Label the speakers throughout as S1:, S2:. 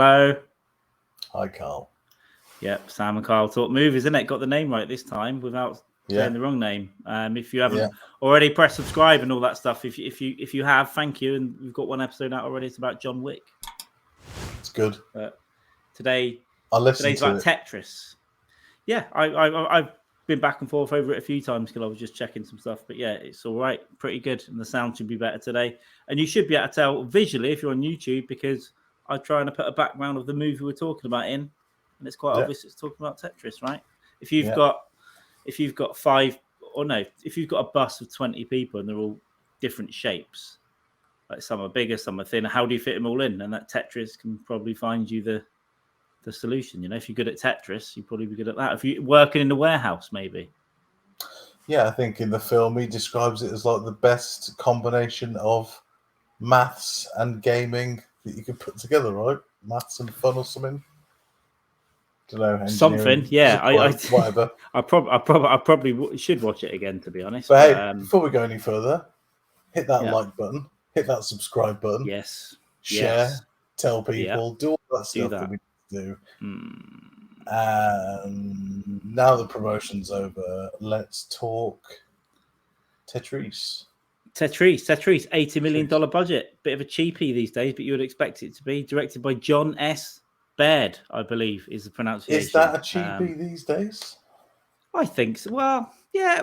S1: Hello.
S2: Hi, Carl.
S1: Yep, Sam and Carl talk movies, isn't it? Got the name right this time without saying the wrong name. If you haven't already, press subscribe and all that stuff. If you have, thank you. And we've got one episode out already. It's about John Wick.
S2: It's good.
S1: Today's
S2: today's
S1: about Tetris. Yeah, I've been back and forth over it a few times because I was just checking some stuff. But yeah, it's all right, pretty good, and the sound should be better today. And you should be able to tell visually if you're on YouTube because I try and put a background of the movie we're talking about in, and it's quite obvious it's talking about Tetris, right? If you've got if you've got a bus of 20 people and they're all different shapes, like some are bigger, some are thinner, how do you fit them all in? And that Tetris can probably find you the solution. You know, if you're good at Tetris, you'd probably be good at that. If you're working in the warehouse, maybe.
S2: Yeah, I think in the film he describes it as like the best combination of maths and gaming that you could put together, right? Maths and fun or something. Don't know.
S1: Something, yeah.
S2: Whatever.
S1: I probably should watch it again, to be honest.
S2: But hey, before we go any further, hit that like button, hit that subscribe button.
S1: Yes.
S2: Share, tell people, do all that stuff that we do. And now the promotion's over, let's talk Tetris.
S1: $80 million budget. Bit of a cheapie these days, but you would expect it to be. Directed by John S. Baird, I believe, is the pronunciation.
S2: Is that a cheapie these days?
S1: I think so. Well, yeah.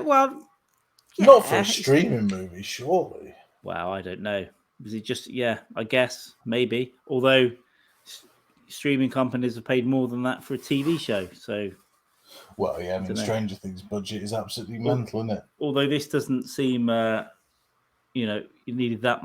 S2: Not for a streaming movie, surely.
S1: Well, I don't know. Was it just, I guess, maybe. Although streaming companies have paid more than that for a TV show. So,
S2: well, yeah, I mean, Stranger Things' budget is absolutely mental, isn't it?
S1: Although this doesn't seem, you needed that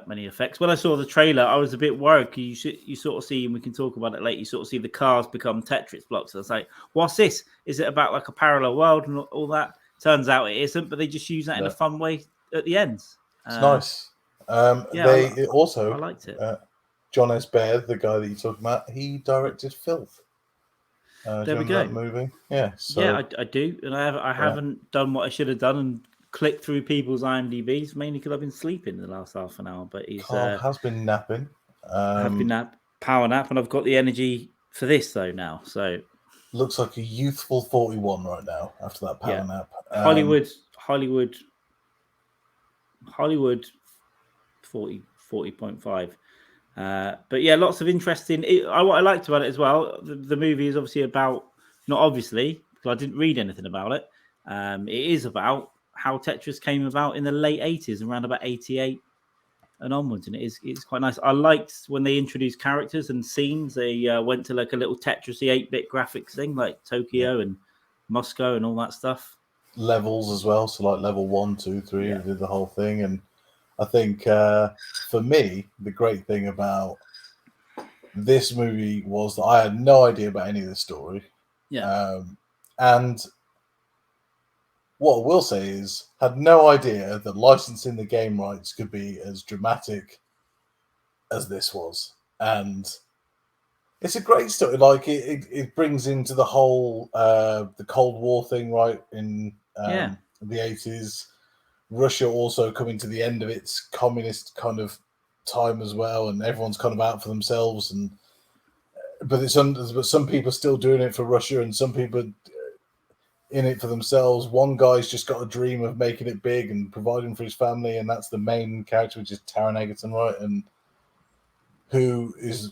S1: many effects. When I saw the trailer, I was a bit worried because you sort of see, and we can talk about it later, you sort of see the cars become Tetris blocks. I was like, what's this? Is it about like a parallel world and all that? Turns out it isn't, but they just use that in a fun way at the end.
S2: It's nice. I liked it. John S. Baird, the guy that you're talking about, he directed Filth.
S1: There we go.
S2: That movie. Yeah. So,
S1: yeah, I do, and I haven't done what I should have done and clicked through people's IMDb's mainly because I've been sleeping in the last half an hour. But he's
S2: has been napping.
S1: Power nap, and I've got the energy for this though now. So
S2: looks like a youthful 41 right now after that power nap.
S1: Hollywood 40.5. But yeah, lots of interesting. What I liked about it as well, the movie is obviously about, not obviously, because I didn't read anything about it. It is about how Tetris came about in the late 80s, around about 88 and onwards. And it's quite nice. I liked when they introduced characters and scenes. They went to like a little Tetris 8-bit graphics thing, like Tokyo and Moscow and all that stuff.
S2: Levels as well. So like level 1, 2, 3, they did the whole thing. And I think for me, the great thing about this movie was that I had no idea about any of the story.
S1: Yeah.
S2: And what I will say is, had no idea that licensing the game rights could be as dramatic as this was. And it's a great story. Like it brings into the whole the Cold War thing, right? In the 80s. Russia also coming to the end of its communist kind of time as well, and everyone's kind of out for themselves. But some people are still doing it for Russia, and some people in it for themselves. One guy's just got a dream of making it big and providing for his family, and that's the main character, which is Taron Egerton, right? And who is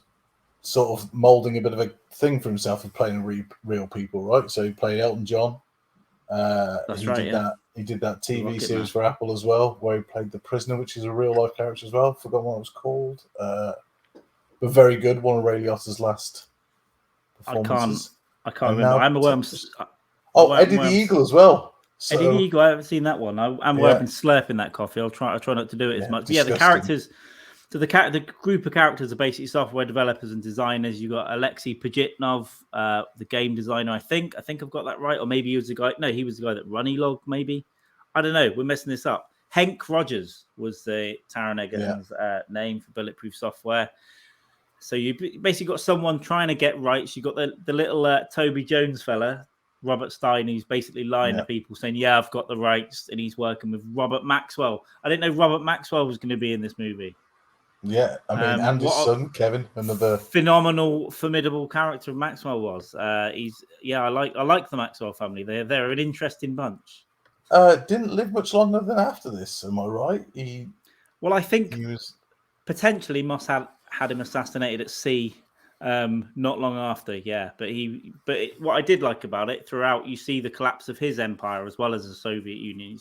S2: sort of molding a bit of a thing for himself of playing real people, right? So he played Elton John.
S1: That's right.
S2: He did that TV series for Apple as well, where he played the prisoner, which is a real life character as well. Forgot what it was called, but very good. One of Ray Liotta's last performances.
S1: I can't remember. I'm aware.
S2: Eddie the Eagle as well.
S1: So, Eddie the Eagle. I haven't seen that one. I'm aware I've been slurping that coffee. I try not to do it as much.
S2: Disgusting.
S1: The characters. So the group of characters are basically software developers and designers. You got Alexei Pajitnov, the game designer. I think I've got that right, or maybe he was the guy. No, he was the guy that Runnylog. Maybe I don't know. We're messing this up. Henk Rogers was the Taron Egerton's name for Bulletproof Software. So you basically got someone trying to get rights. You got the little Toby Jones fella, Robert Stein, who's basically lying to people, saying, "Yeah, I've got the rights," and he's working with Robert Maxwell. I didn't know Robert Maxwell was going to be in this movie.
S2: Yeah, I mean, and his
S1: What
S2: son Kevin, another
S1: phenomenal, formidable character Maxwell was. I like the Maxwell family. They're an interesting bunch.
S2: didn't live much longer than after this. Am I right?
S1: Well, I think
S2: He was
S1: potentially Moss had him assassinated at sea not long after. Yeah, but what I did like about it throughout, you see the collapse of his empire as well as the Soviet Union.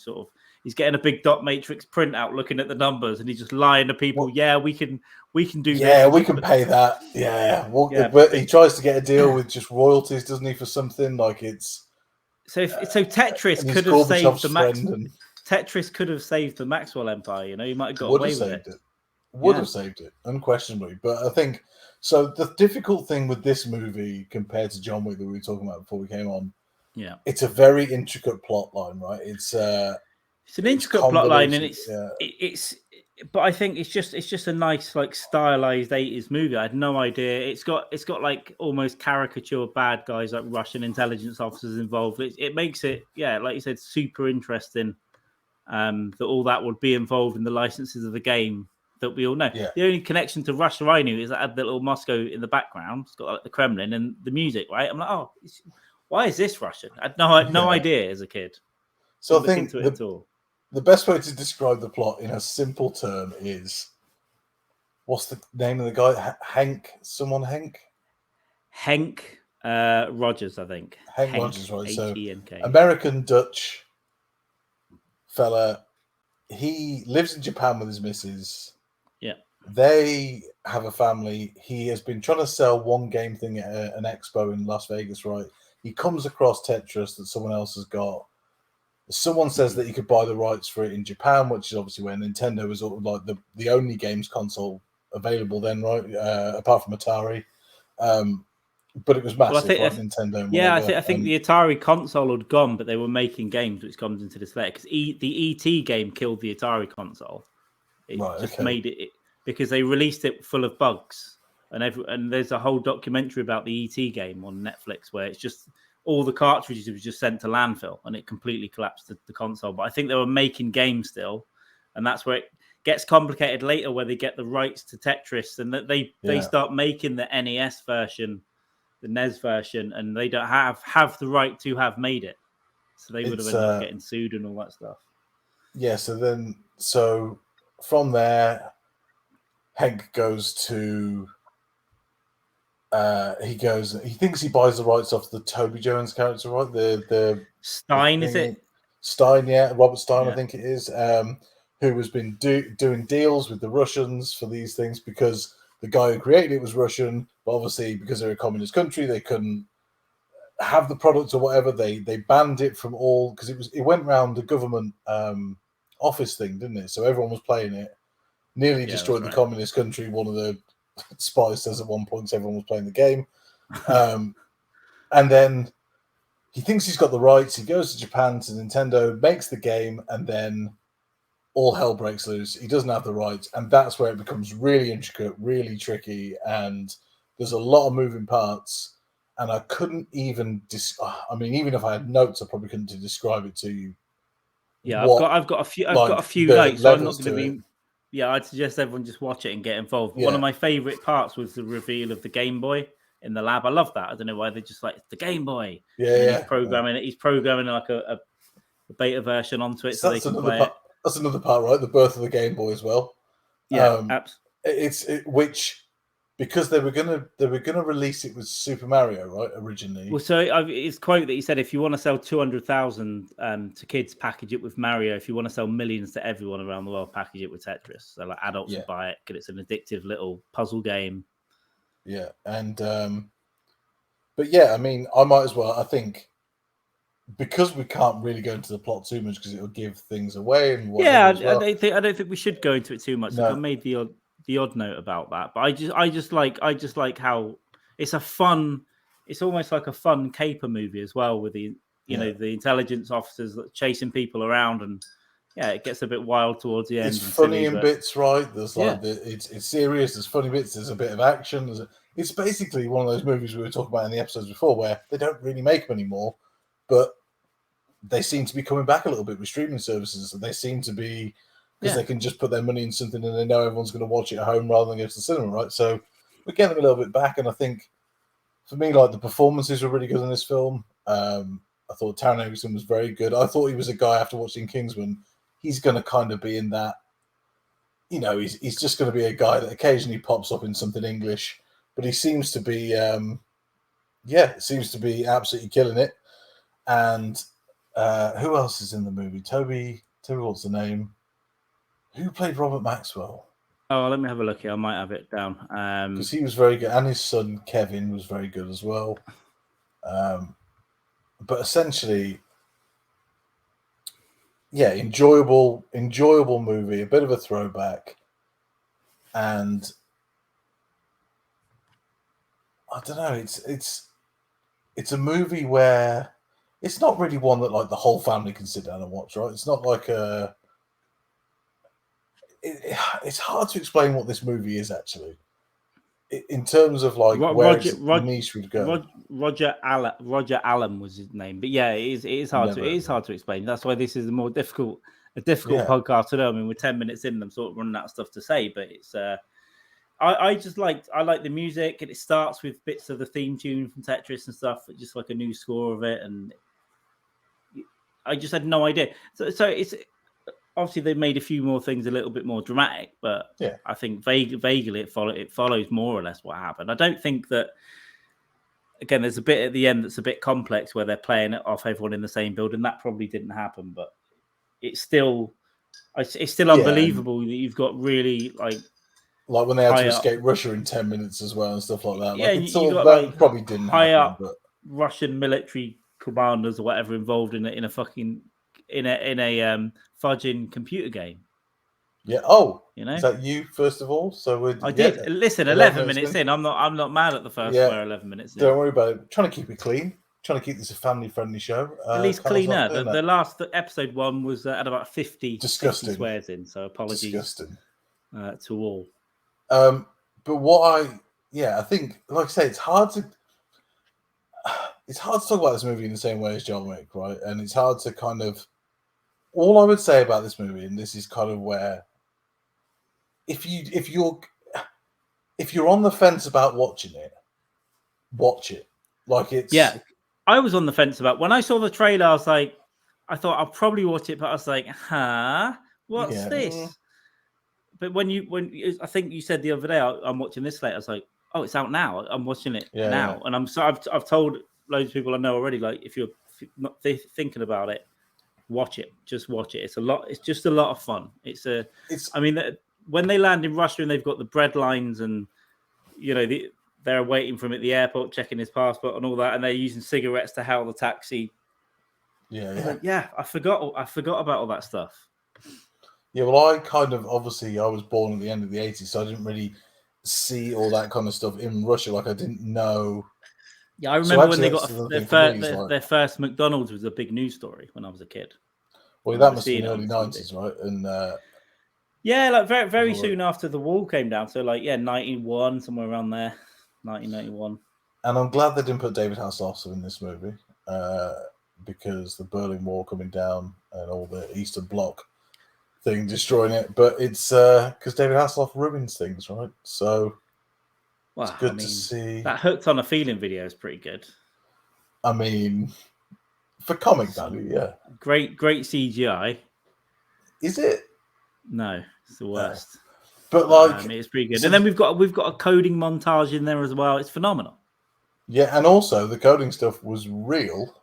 S1: He's getting a big dot matrix printout, looking at the numbers, and he's just lying to people.
S2: What?
S1: Yeah, we can do
S2: Yeah,
S1: this.
S2: we can pay that. Yeah, well,
S1: Yeah,
S2: but he tries to get a deal with just royalties, doesn't he, for something like it's.
S1: So Tetris
S2: And he's
S1: could have saved
S2: Gorbachev's
S1: the
S2: friend, and
S1: Tetris could have saved the Maxwell Empire. You know, you might have got
S2: would
S1: away
S2: have
S1: with
S2: saved
S1: it.
S2: it. Would have saved it, unquestionably. But I think so. The difficult thing with this movie compared to John Wick that we were talking about before we came on,
S1: Yeah,
S2: it's a very intricate plot line, right? It's
S1: an intricate plot line, and but I think it's just a nice like stylized 80s movie. I had no idea. It's got like almost caricature bad guys like Russian intelligence officers involved. It makes it, yeah, like you said, super interesting. That all that would be involved in the licenses of the game that we all know.
S2: Yeah.
S1: The only connection to Russia I knew is that I had the little Moscow in the background. It's got like the Kremlin and the music, right? I'm like, oh, why is this Russian? I had no idea as a kid.
S2: So I think
S1: into it at all.
S2: The best way to describe the plot in a simple term is, what's the name of the guy? Hank
S1: Rogers, I think.
S2: Hank Rogers, right? So
S1: H-E-N-K.
S2: American Dutch fella. He lives in Japan with his missus.
S1: Yeah.
S2: They have a family. He has been trying to sell one game thing at an expo in Las Vegas, right? He comes across Tetris that someone else has got. Someone says that he could buy the rights for it in Japan, which is obviously where Nintendo was like the only games console available then, right? Apart from Atari. But it was massive, right? Nintendo.
S1: Yeah, I think the Atari console had gone, but they were making games, which comes into this later. Because the ET game killed the Atari console. It made it because they released it full of bugs, and there's a whole documentary about the ET game on Netflix where it's just all the cartridges was just sent to landfill, and it completely collapsed the console. But I think they were making games still, and that's where it gets complicated later, where they get the rights to Tetris, and that they start making the NES version, the NES version, and they don't have the right to have made it, so they would have ended up getting sued and all that stuff.
S2: Yeah. So from there, Hank goes to. He thinks he buys the rights off the Toby Jones character, right? The
S1: Stein, is it?
S2: Stein, yeah, Robert Stein, I think it is. Who has been doing deals with the Russians for these things because the guy who created it was Russian, but obviously because they're a communist country, they couldn't have the product or whatever. They banned it from all because it went around the government office thing, didn't it? So everyone was playing it. Nearly destroyed the communist country. One of the spies says at one point everyone was playing the game. And then he thinks he's got the rights. He goes to Japan to Nintendo, makes the game, and then all hell breaks loose. He doesn't have the rights, and that's where it becomes really intricate, really tricky, and there's a lot of moving parts. And I couldn't even even if I had notes, I probably couldn't describe it to you.
S1: Yeah, I've got a few notes. So I'm not going to be. Yeah, I'd suggest everyone just watch it and get involved. Yeah. One of my favorite parts was the reveal of the Game Boy in the lab. I love that. I don't know why they're just like the Game Boy.
S2: Yeah,
S1: he's programming it. He's programming like a beta version onto it so they can play it.
S2: That's another part, right? The birth of the Game Boy as well.
S1: Yeah, absolutely.
S2: Which because they were gonna release it with Super Mario, right? Originally.
S1: Well, so it's quote that he said, if you want to sell 200,000 to kids, package it with Mario. If you want to sell millions to everyone around the world, package it with Tetris. So like adults would buy it because it's an addictive little puzzle game.
S2: Yeah, and but yeah, I mean, I might as well. I think because we can't really go into the plot too much because it will give things away. And
S1: I don't think we should go into it too much. No. Like I made the odd note about that, but I just like how it's a fun. It's almost like a fun caper movie as well, with the the intelligence officers chasing people around, and it gets a bit wild towards the end.
S2: It's funny in bits, right? There's like it's serious. There's funny bits. There's a bit of action. It's basically one of those movies we were talking about in the episodes before, where they don't really make them anymore, but they seem to be coming back a little bit with streaming services. And they seem to be because
S1: Yeah.
S2: they can just put their money in something and they know everyone's going to watch it at home rather than go to the cinema, right? So we're getting a little bit back, and I think for me, like the performances were really good in this film. I thought Taron Egerton was very good. I thought he was a guy after watching Kingsman. He's going to kind of be in that. He's just going to be a guy that occasionally pops up in something English, but he seems to be, seems to be absolutely killing it. And who else is in the movie? Toby, what's the name? Who played Robert Maxwell?
S1: Oh, let me have a look here. I might have it down.
S2: Because he was very good, and his son Kevin was very good as well. But essentially, yeah, enjoyable movie, a bit of a throwback, and I don't know. It's a movie where it's not really one that like the whole family can sit down and watch, right? It's not like it's hard to explain what this movie is actually, in terms of like where the niche would go.
S1: Roger Allen was his name, but yeah, it is hard to explain. That's why this is a difficult podcast to know. I mean, we're 10 minutes in, and I'm sort of running out of stuff to say, but it's I like the music, and it starts with bits of the theme tune from Tetris and stuff, just like a new score of it, and I just had no idea. So it's obviously they made a few more things a little bit more dramatic, but
S2: yeah,
S1: I think vaguely it follows more or less what happened. I don't think that. Again, there's a bit at the end that's a bit complex where they're playing it off everyone in the same building. That probably didn't happen, but it's still unbelievable that you've got really like
S2: when they had to escape Russia in 10 minutes as well and stuff like that.
S1: Yeah,
S2: like, it's
S1: you
S2: all,
S1: got
S2: that
S1: like
S2: probably didn't
S1: high
S2: happen,
S1: up
S2: but
S1: Russian military commanders or whatever involved in a fucking in a fudging computer game.
S2: Yeah. Oh,
S1: you know,
S2: is that you first of all? So
S1: I did listen. 11 minutes in. I'm not mad at the first 11 minutes in.
S2: Don't worry about it. Trying to keep it clean. Trying to keep this a famally-friendly show.
S1: At least cleaner. The last episode one was at about 50 swears in. So apologies.
S2: Disgusting.
S1: To all.
S2: But what I think, like I say, it's hard to talk about this movie in the same way as John Wick, right? And it's hard to kind of. All I would say about this movie, and this is kind of where, if you're on the fence about watching it, watch it. Like it's
S1: I was on the fence about when I saw the trailer. I was like, I thought I'll probably watch it, but I was like, what's this? But when I think you said the other day, I'm watching this later. I was like, oh, it's out now. I'm watching it now, and I've told loads of people I know already. Like, if you're not thinking about it, watch it. Just watch it. It's just a lot of fun. I mean, when they land in Russia and they've got the bread lines and they're waiting for him at the airport, checking his passport and all that, and they're using cigarettes to hail the taxi. I forgot about all that stuff.
S2: Yeah, well, I was born at the end of the 80s, so I didn't really see all that kind of stuff in Russia. Like, I didn't know.
S1: Yeah, I remember when they got their first McDonald's was a big news story when I was a kid.
S2: Well, that must be in the early 90s, right? And
S1: like very, very soon after the wall came down. So, 91, somewhere around there, 1991.
S2: And I'm glad they didn't put David Hasselhoff in this movie because the Berlin Wall coming down and all the Eastern Bloc thing destroying it. But it's because David Hasselhoff ruins things, right? So it's good to see.
S1: That Hooked on a Feeling video is pretty good.
S2: I mean, for comic value, yeah.
S1: Great CGI.
S2: Is it?
S1: No, it's the worst.
S2: But
S1: it's pretty good. And then we've got a coding montage in there as well. It's phenomenal.
S2: Yeah, and also the coding stuff was real,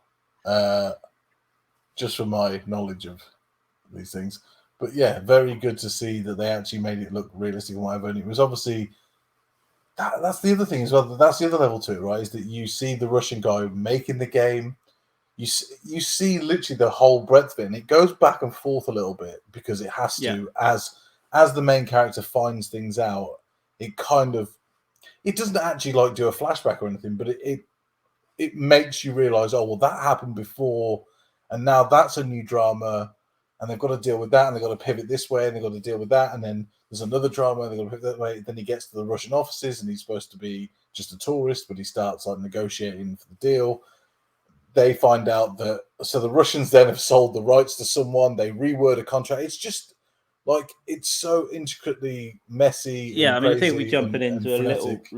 S2: just from my knowledge of these things. But yeah, very good to see that they actually made it look realistic and whatever. And it was obviously that's the other thing as well. That's the other level to it, right? Is that you see the Russian guy making the game. You see literally the whole breadth of it, and it goes back and forth a little bit because it has to as the main character finds things out. It doesn't actually do a flashback or anything, but it makes you realize, oh well, that happened before, and now that's a new drama, and they've got to deal with that, and they've got to pivot this way, and they've got to deal with that, and then there's another drama, and they've got to pivot that way. Then he gets to the Russian offices, and he's supposed to be just a tourist, but he starts negotiating for the deal. They find out that the Russians then have sold the rights to someone. They reword a contract. It's just Like, it's so intricately messy
S1: Yeah,
S2: and
S1: I mean, I
S2: crazy
S1: think we're jumping
S2: and
S1: into a
S2: frenetic.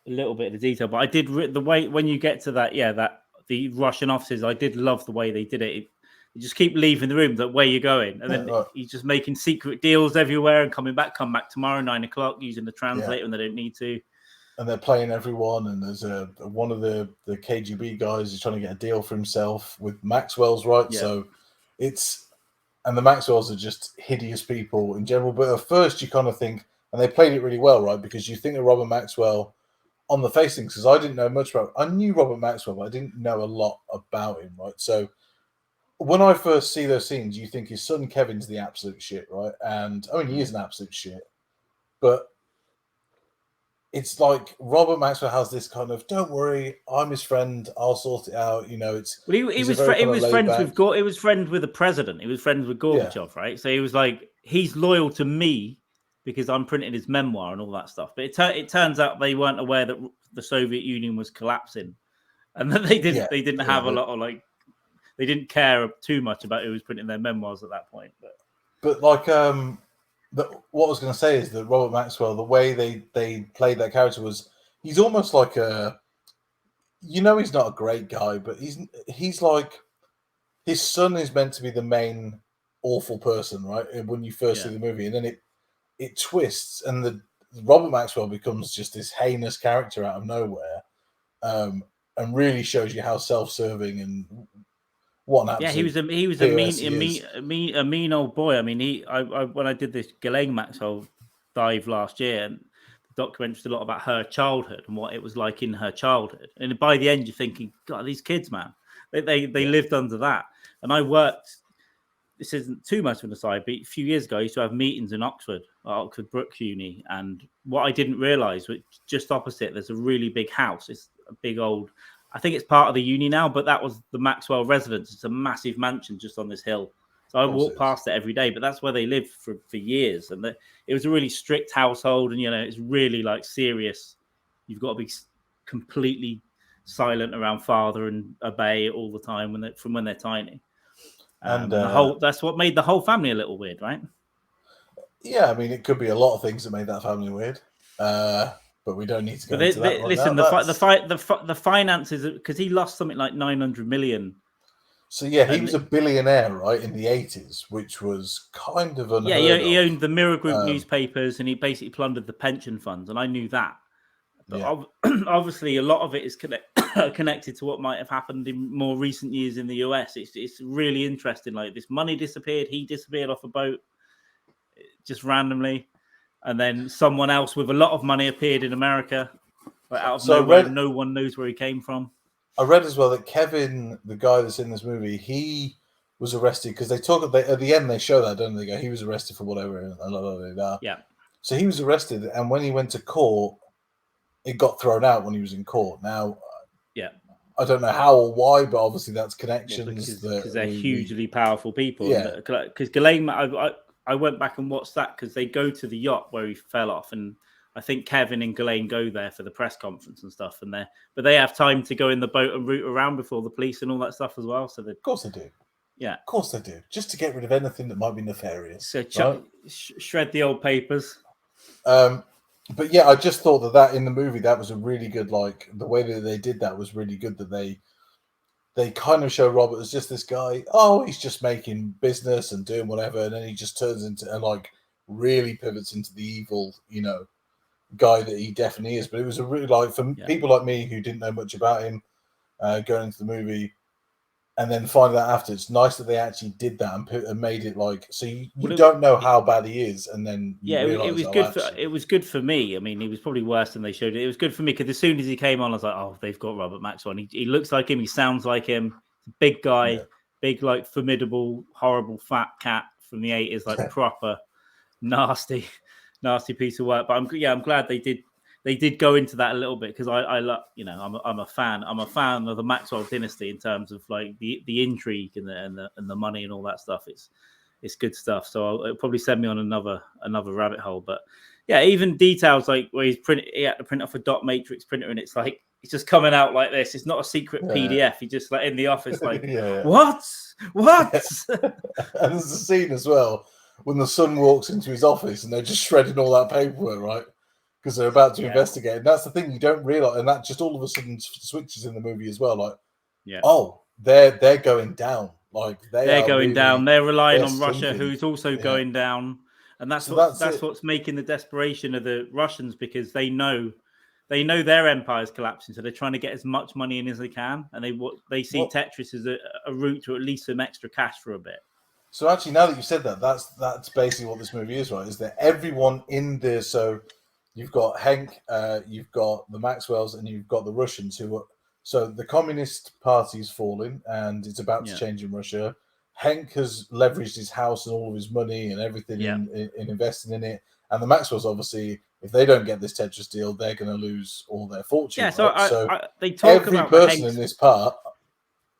S1: little bit of the detail, but I did the way when you get to that, that the Russian officers, I did love the way they did it. You just keep leaving the room, that where you're going, and
S2: Yeah,
S1: then
S2: right.
S1: he's just making secret deals everywhere and come back tomorrow 9 o'clock using the translator when they don't need to.
S2: And they're playing everyone, and there's one of the KGB guys is trying to get a deal for himself with Maxwell's, right?
S1: Yeah.
S2: So and the Maxwells are just hideous people in general. But at first, you kind of think, and they played it really well, right? Because you think of Robert Maxwell on the face things, because I didn't know much about. I knew Robert Maxwell, but I didn't know a lot about him, right? So when I first see those scenes, you think his son Kevin's the absolute shit, right? And I mean, he is an absolute shit, but it's like Robert Maxwell has this kind of, don't worry, I'm his friend, I'll sort it out. It's
S1: Well, he was friends with he was friends with the president. He was friends with Gorbachev, right? So he was like, he's loyal to me because I'm printing his memoir and all that stuff. But it turns out they weren't aware that the Soviet Union was collapsing, and that they didn't have a lot of they didn't care too much about who was printing their memoirs at that point.
S2: But like what I was going to say is that Robert Maxwell, the way they played that character was, he's almost like he's not a great guy, but he's like, his son is meant to be the main awful person, right? When you first see the movie, and then it twists, and the Robert Maxwell becomes just this heinous character out of nowhere, and really shows you how self-serving and what an
S1: he was a mean old boy. I mean, I when I did this Ghislaine Maxwell dive last year, and the documentary a lot about her childhood and what it was like in her childhood. And by the end, you're thinking, God, these kids, man, they lived under that. And I worked. This isn't too much of an aside, but a few years ago, I used to have meetings in Oxford Brook Uni, and what I didn't realise was just opposite. There's a really big house. It's a big old. I think it's part of the uni now, but that was the Maxwell residence. It's a massive mansion just on this hill. So I walk past it every day, but that's where they lived for years. And it was a really strict household, and it's really like serious. You've got to be completely silent around father and obey all the time when they're tiny. And that's what made the whole family a little weird, right?
S2: Yeah, I mean, it could be a lot of things that made that family weird. But we don't need to go into that.
S1: Listen, the finances, because he lost something like 900 million.
S2: So yeah, he was a billionaire, right, in the 80s, which was kind of unheard of.
S1: He owned the Mirror Group newspapers, and he basically plundered the pension funds, and I knew that. But obviously, a lot of it is connected to what might have happened in more recent years in the US. It's really interesting. Like, this money disappeared. He disappeared off a boat just randomly. And then someone else with a lot of money appeared in America, but out of nowhere. No one knows where he came from.
S2: I read as well that Kevin, the guy that's in this movie, he was arrested because at the end they show that, don't they? He was arrested for whatever, and blah, blah, blah, blah.
S1: Yeah.
S2: So he was arrested, and when he went to court, it got thrown out when he was in court. Now, I don't know how or why, but obviously that's connections.
S1: Because they're hugely powerful people.
S2: Yeah.
S1: Because Ghislaine, I went back and watched that because they go to the yacht where he fell off, and I think Kevin and Ghislaine go there for the press conference and stuff. But they have time to go in the boat and root around before the police and all that stuff as well. So
S2: of course they do.
S1: Yeah,
S2: of course they do. Just to get rid of anything that might be nefarious.
S1: So shred the old papers.
S2: But yeah, I just thought that in the movie that was a really good, like, the way that they did that was really good. That they kind of show Robert as just this guy. Oh, he's just making business and doing whatever, and then he just turns into and like really pivots into the evil, guy that he definitely is. But it was a really, like, for people like me who didn't know much about him going into the movie, and then find out after, it's nice that they actually did that and made it like, so you don't know how bad he is, and then
S1: it was good. It was good for me. I mean, he was probably worse than they showed it. It was good for me because as soon as he came on, I was like, oh, they've got Robert Maxwell. He looks like him. He sounds like him. Big guy, big, like, formidable, horrible fat cat from the 80s, like proper nasty piece of work. But I'm glad they did go into that a little bit because I love, I'm a fan. I'm a fan of the Maxwell dynasty in terms of like the intrigue and the money and all that stuff. It's good stuff. So it'll probably send me on another rabbit hole. But yeah, even details like where he had to print off a dot matrix printer, and it's like it's just coming out like this. It's not a secret PDF. He just, like, in the office, like, what?
S2: And there's a scene as well when the son walks into his office and they're just shredding all that paperwork, right? Because they're about to investigate. And that's the thing you don't realize, and that just all of a sudden switches in the movie as well. Like, oh, they're going down. Like
S1: they're going down. They're relying on Russia,
S2: sinking.
S1: who's also going down, and that's what's making the desperation of the Russians, because they know their empire's collapsing, so they're trying to get as much money in as they can, and they see Tetris as a route to at least some extra cash for a bit.
S2: So actually, now that you said that, that's basically what this movie is, right? Is that everyone in there? So you've got Henk, you've got the Maxwells, and you've got the Russians who are. So the Communist Party is falling, and it's about to change in Russia. Henk has leveraged his house and all of his money and everything in investing in it. And the Maxwells, obviously, if they don't get this Tetris deal, they're going to lose all their fortune.
S1: Yeah,
S2: right?
S1: so they talk
S2: every
S1: about
S2: person in this part.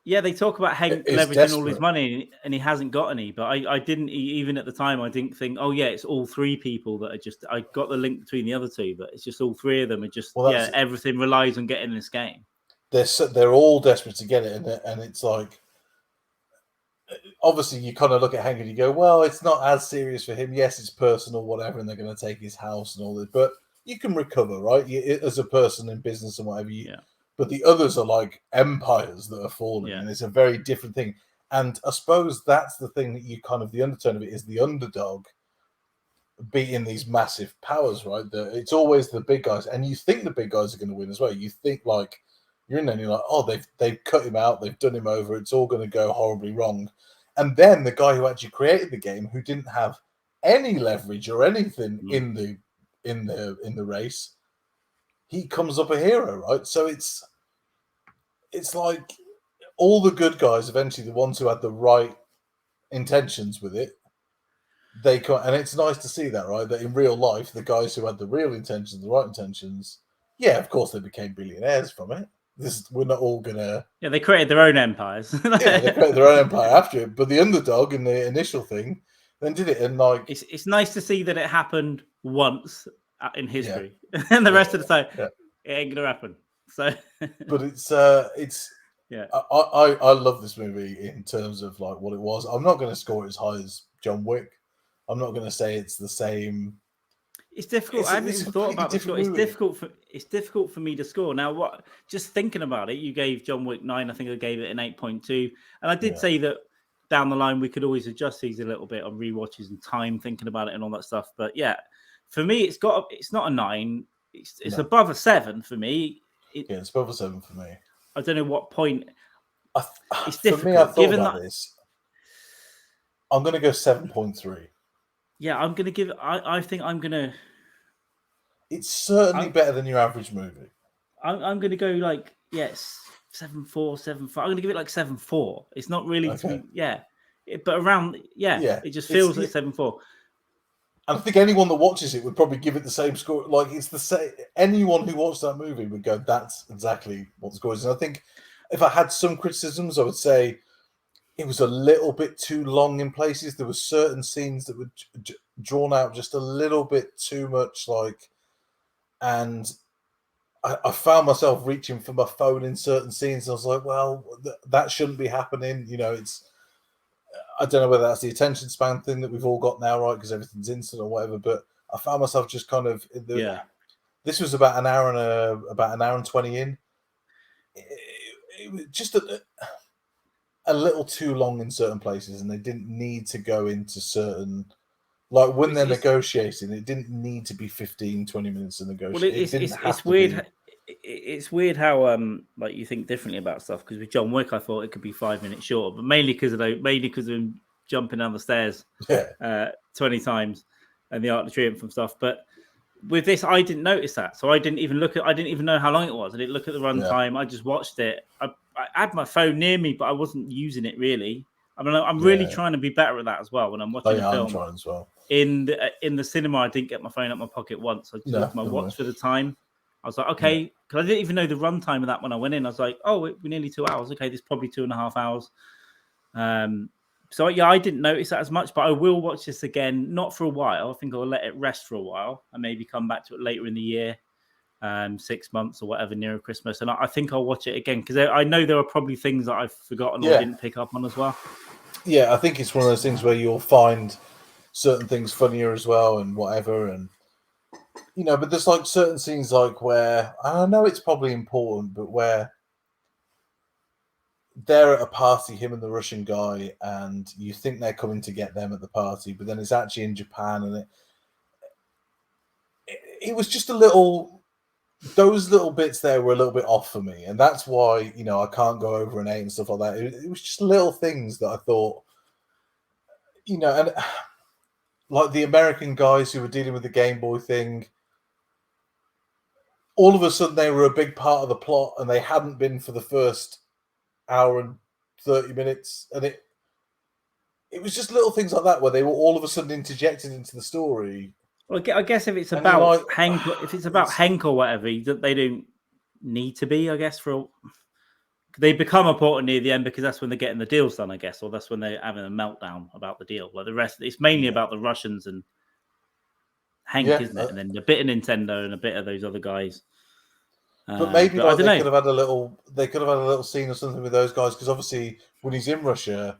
S1: Yeah, they talk about Henk leveraging all his money, and he hasn't got any. But I didn't, even at the time, I didn't think, oh yeah, it's all three people that are just. I got the link between the other two, but it's just all three of them are just. Everything relies on getting this game.
S2: They're all desperate to get it, and it's like, obviously you kind of look at Henk and you go, well, it's not as serious for him. Yes, it's personal, whatever, and they're going to take his house and all this, but you can recover, right? As a person in business and whatever. But the others are like empires that are falling, and it's a very different thing. And I suppose that's the thing that you kind of, the undertone of it is the underdog beating these massive powers, right? It's always the big guys, and you think the big guys are going to win as well. You think like you're in there and you're like, oh, they've cut him out, they've done him over, it's all going to go horribly wrong. And then the guy who actually created the game, who didn't have any leverage or anything in the race, he comes up a hero, right? So it's like all the good guys, eventually the ones who had the right intentions with it, they come, and it's nice to see that, right? That in real life, the guys who had the real intentions, the right intentions, of course they became billionaires from it. We're not all gonna.
S1: Yeah, they created their own empires.
S2: They created their own empire after it, but the underdog in the initial thing then did it, and like
S1: it's nice to see that it happened once in history, and the rest of the time it ain't gonna happen. So,
S2: but it's I love this movie in terms of like what it was. I'm not going to score it as high as John Wick. I'm not going to say it's the same.
S1: It's difficult. I haven't even thought about the score. It's difficult for me to score. Now, just thinking about it, you gave John Wick 9. I think I gave it an 8.2, and I did say that down the line we could always adjust these a little bit on rewatches and time thinking about it and all that stuff. But yeah, for me, it's not a 9. It's above a 7 for me.
S2: It's above a 7 for me.
S1: I don't know what point.
S2: It's difficult. For me, I thought about this. I'm going to go 7.3.
S1: Yeah, I'm going to give it. I think I'm going to.
S2: It's certainly better than your average movie.
S1: I'm going to go like 7.4, 7.5. I'm going to give it like 7.4. It's not really but around it just feels like 7.4.
S2: And I think anyone that watches it would probably give it the same score. Like it's the same. Anyone who watched that movie would go, "That's exactly what the score is." And I think if I had some criticisms, I would say it was a little bit too long in places. There were certain scenes that were drawn out just a little bit too much. And I found myself reaching for my phone in certain scenes. I was like, "Well, that shouldn't be happening." You know, it's. I don't know whether that's the attention span thing that we've all got now, right? Because everything's instant or whatever. But I found myself just kind of This was about an hour and 20 in. It was just a little too long in certain places, and they didn't need to go into certain. Like when they're negotiating, it didn't need to be 15, 20 minutes to negotiate.
S1: Well, it's weird. It's weird how like you think differently about stuff, because with John Wick I thought it could be 5 minutes short, but mainly because of him jumping down the stairs 20 times and the Arc of Triumph and stuff. But with this I didn't notice that, so I didn't even know how long it was. I didn't look at the runtime. I just watched it. I had my phone near me, but I wasn't using it really. I mean, I'm really trying to be better at that as well when I'm watching a film.
S2: I'm trying as well.
S1: In the cinema I didn't get my phone out my pocket once. I just looked at my watch for the time. I was like, okay, because I didn't even know the runtime of that when I went in. I was like, oh, we're nearly 2 hours. Okay, this is probably 2.5 hours. So I didn't notice that as much, but I will watch this again, not for a while. I think I'll let it rest for a while and maybe come back to it later in the year, 6 months or whatever, near Christmas. And I think I'll watch it again because I know there are probably things that I've forgotten or didn't pick up on as well.
S2: Yeah, I think it's one of those things where you'll find certain things funnier as well and whatever. And but there's like certain scenes like where I know it's probably important, but where they're at a party, him and the Russian guy, and you think they're coming to get them at the party, but then it's actually in Japan, and it was just a little. Those little bits there were a little bit off for me, and that's why I can't go over an 8 and stuff like that. It was just little things that I thought, and like the American guys who were dealing with the Game Boy thing. All of a sudden, they were a big part of the plot, and they hadn't been for the first hour and 30 minutes, and it was just little things like that where they were all of a sudden interjected into the story.
S1: Well, I guess if it's about Hank or whatever, they don't need to be. I guess they become important near the end because that's when they're getting the deals done. I guess, or that's when they're having a meltdown about the deal. Like the rest, it's mainly about the Russians and Hank, isn't it? And then a bit of Nintendo and a bit of those other guys.
S2: But maybe they could have had a little scene or something with those guys, because obviously when he's in Russia,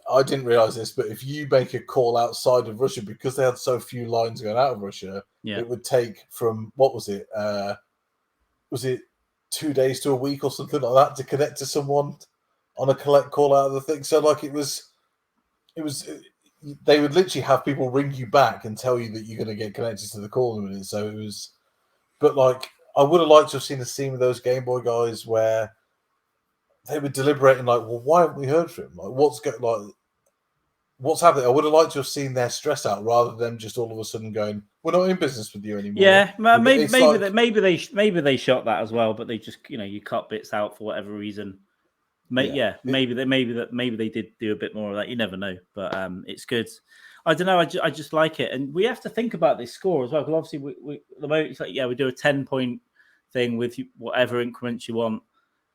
S2: I didn't realize this, but if you make a call outside of Russia, because they had so few lines going out of Russia, it would take from what was it? Was it 2 days to a week or something like that to connect to someone on a collect call out of the thing? So like it was. They would literally have people ring you back and tell you that you're going to get connected to the call in a minute. So it was, but like I would have liked to have seen a scene with those Game Boy guys where they were deliberating, like, well, why haven't we heard from him? Like, what's happening? I would have liked to have seen their stress out rather than just all of a sudden going, "We're not in business with you anymore."
S1: Yeah, maybe they shot that as well, but they just you cut bits out for whatever reason. Maybe they did do a bit more of that. You never know, but it's good. I don't know. I just like it, and we have to think about this score as well, because obviously we at the moment it's like we do a 10-point thing with whatever increments you want.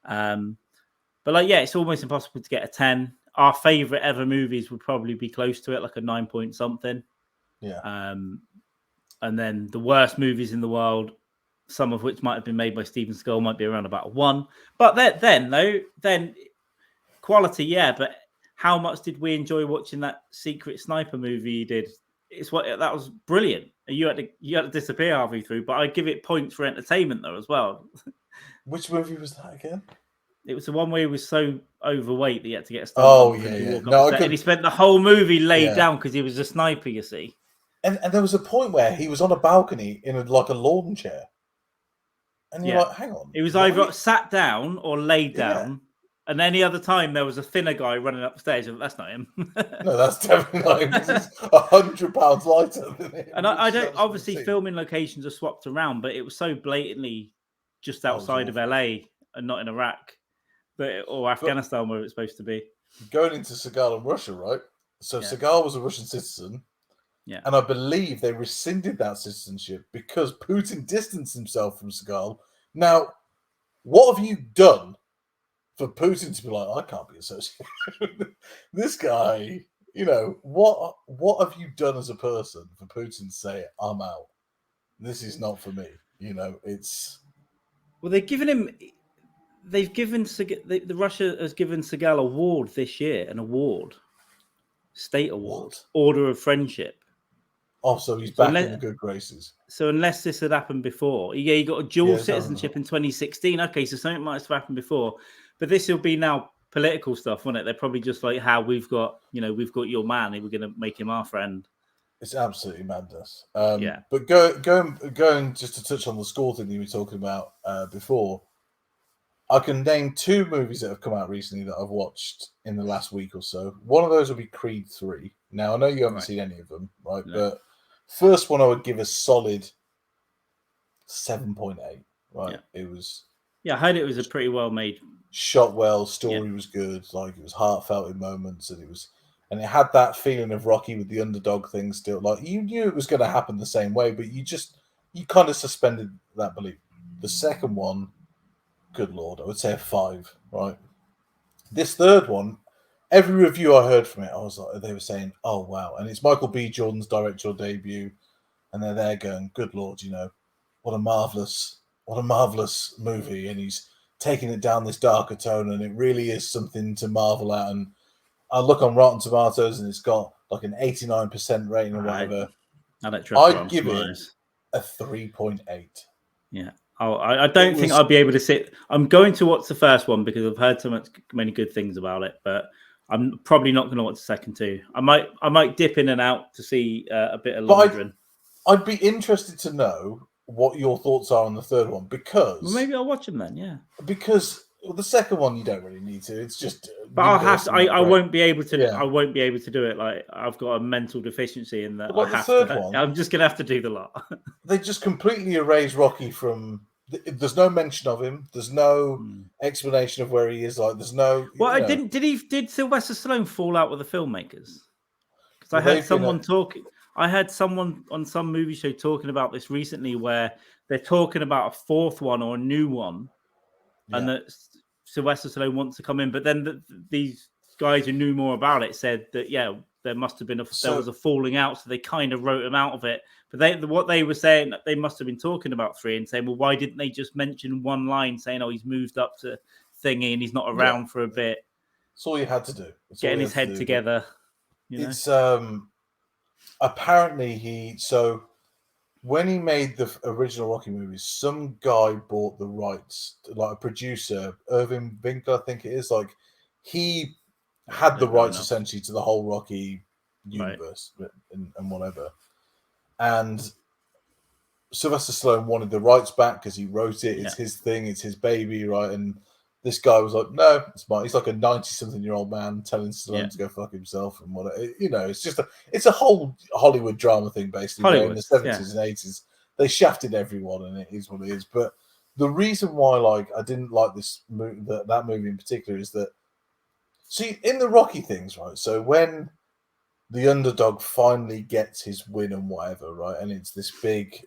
S1: But like it's almost impossible to get a 10. Our favorite ever movies would probably be close to it, like a 9 point something.
S2: Yeah.
S1: And then the worst movies in the world, some of which might have been made by Steven Skull, might be around about a 1. But then quality, but how much did we enjoy watching that secret sniper movie you did? That was brilliant. You had to disappear halfway through, but I give it points for entertainment though as well.
S2: Which movie was that again?
S1: It was the one where he was so overweight that he had to get a stunt.
S2: Oh yeah.
S1: No, and he spent the whole movie laid down because he was a sniper. You see,
S2: and there was a point where he was on a balcony in a lawn chair, and you're like, hang on,
S1: he was either sat down or laid down. And any other time there was a thinner guy running up the stairs. That's not him.
S2: No, that's definitely not him. He's 100 pounds lighter than him.
S1: And I don't, obviously filming locations are swapped around, but it was so blatantly just outside of LA and not in Iraq or Afghanistan where it's supposed to be.
S2: Going into Seagal and Russia, right? So Seagal was a Russian citizen.
S1: Yeah.
S2: And I believe they rescinded that citizenship because Putin distanced himself from Seagal. Now, what have you done for Putin to be like, I can't be associated with this guy? What have you done as a person for Putin to say, I'm out? This is not for me. It's...
S1: Well, the Russia has given Seagal an award this year, state award, Order of Friendship.
S2: Oh, so he's back in the good graces.
S1: So unless this had happened before, he got a dual citizenship in 2016. Okay, so something might have happened before. But this will be now political stuff, won't it? They're probably just like how we've got your man, and we're going to make him our friend.
S2: It's absolutely madness. But going just to touch on the score thing you were talking about before, I can name 2 movies that have come out recently that I've watched in the last week or so. One of those will be Creed 3. Now, I know you haven't seen any of them, right? No. But first one I would give a solid 7.8, right? Yeah. It was...
S1: Yeah, I heard it was a pretty well-made...
S2: Shot well, story was good, like it was heartfelt in moments, and it had that feeling of Rocky with the underdog thing still. Like you knew it was going to happen the same way, but you kind of suspended that belief. The second one, good Lord, I would say a 5, right? This third one, every review I heard from it, I was like, they were saying, oh wow, and it's Michael B. Jordan's directorial debut, and they're there going, good Lord, what a marvelous movie, and he's taking it down this darker tone, and it really is something to marvel at. And I look on Rotten Tomatoes, and it's got like an 89% rating or whatever,
S1: I don't trust
S2: I'd give it a 3.8.
S1: Yeah. I don't think I'll be able to sit. I'm going to watch the first one because I've heard many good things about it, but I'm probably not going to watch the second two. I might dip in and out to see a bit of London.
S2: I'd be interested to know what your thoughts are on the third one, because
S1: maybe I'll watch them then. Yeah.
S2: Because the second one you don't really need to. It's just.
S1: But I'll have to. I won't be able to.
S2: Yeah.
S1: I won't be able to do it. Like I've got a mental deficiency in that.
S2: Like the third one,
S1: I'm just gonna have to do the lot.
S2: They just completely erase Rocky from. There's no mention of him. There's no explanation of where he is. Like there's no.
S1: Well, did Sylvester Stallone fall out with the filmmakers? Because I heard someone talking. I heard someone on some movie show talking about this recently, where they're talking about a fourth one or a new one, and that Sylvester Stallone wants to come in. But then these guys who knew more about it said that there must have been there was a falling out, so they kind of wrote him out of it. But what they were saying, they must have been talking about 3 and saying, well, why didn't they just mention one line saying, oh, he's moved up to thingy and he's not around for a bit?
S2: That's all you had to do.
S1: Getting his head together.
S2: It's apparently when he made the original Rocky movies, some guy bought the rights, like a producer, Irving Winkler, I think it is. Like he had the rights essentially to the whole Rocky universe and whatever. And Sylvester Stallone wanted the rights back because he wrote it. It's his thing. It's his baby, right? And this guy was like, "No, it's mine." He's like a 90-something-year-old man telling Stallone to go fuck himself and whatever. It's just it's a whole Hollywood drama thing, basically. In the 70s and 80s, they shafted everyone, and it is what it is. But the reason why, I didn't like this movie, that movie in particular, is that in the Rocky things, right? So when the underdog finally gets his win and whatever, right, and it's this big,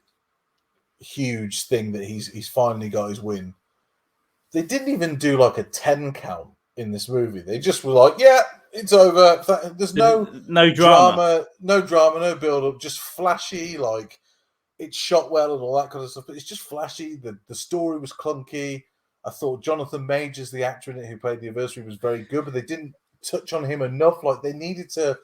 S2: huge thing that he's finally got his win. They didn't even do like a 10 count in this movie. They just were like, yeah, it's over. There's no drama, no build up, just flashy, like it's shot well and all that kind of stuff. But it's just flashy. The story was clunky. I thought Jonathan Majors, the actor in it who played the adversary, was very good, but they didn't touch on him enough. Like they needed to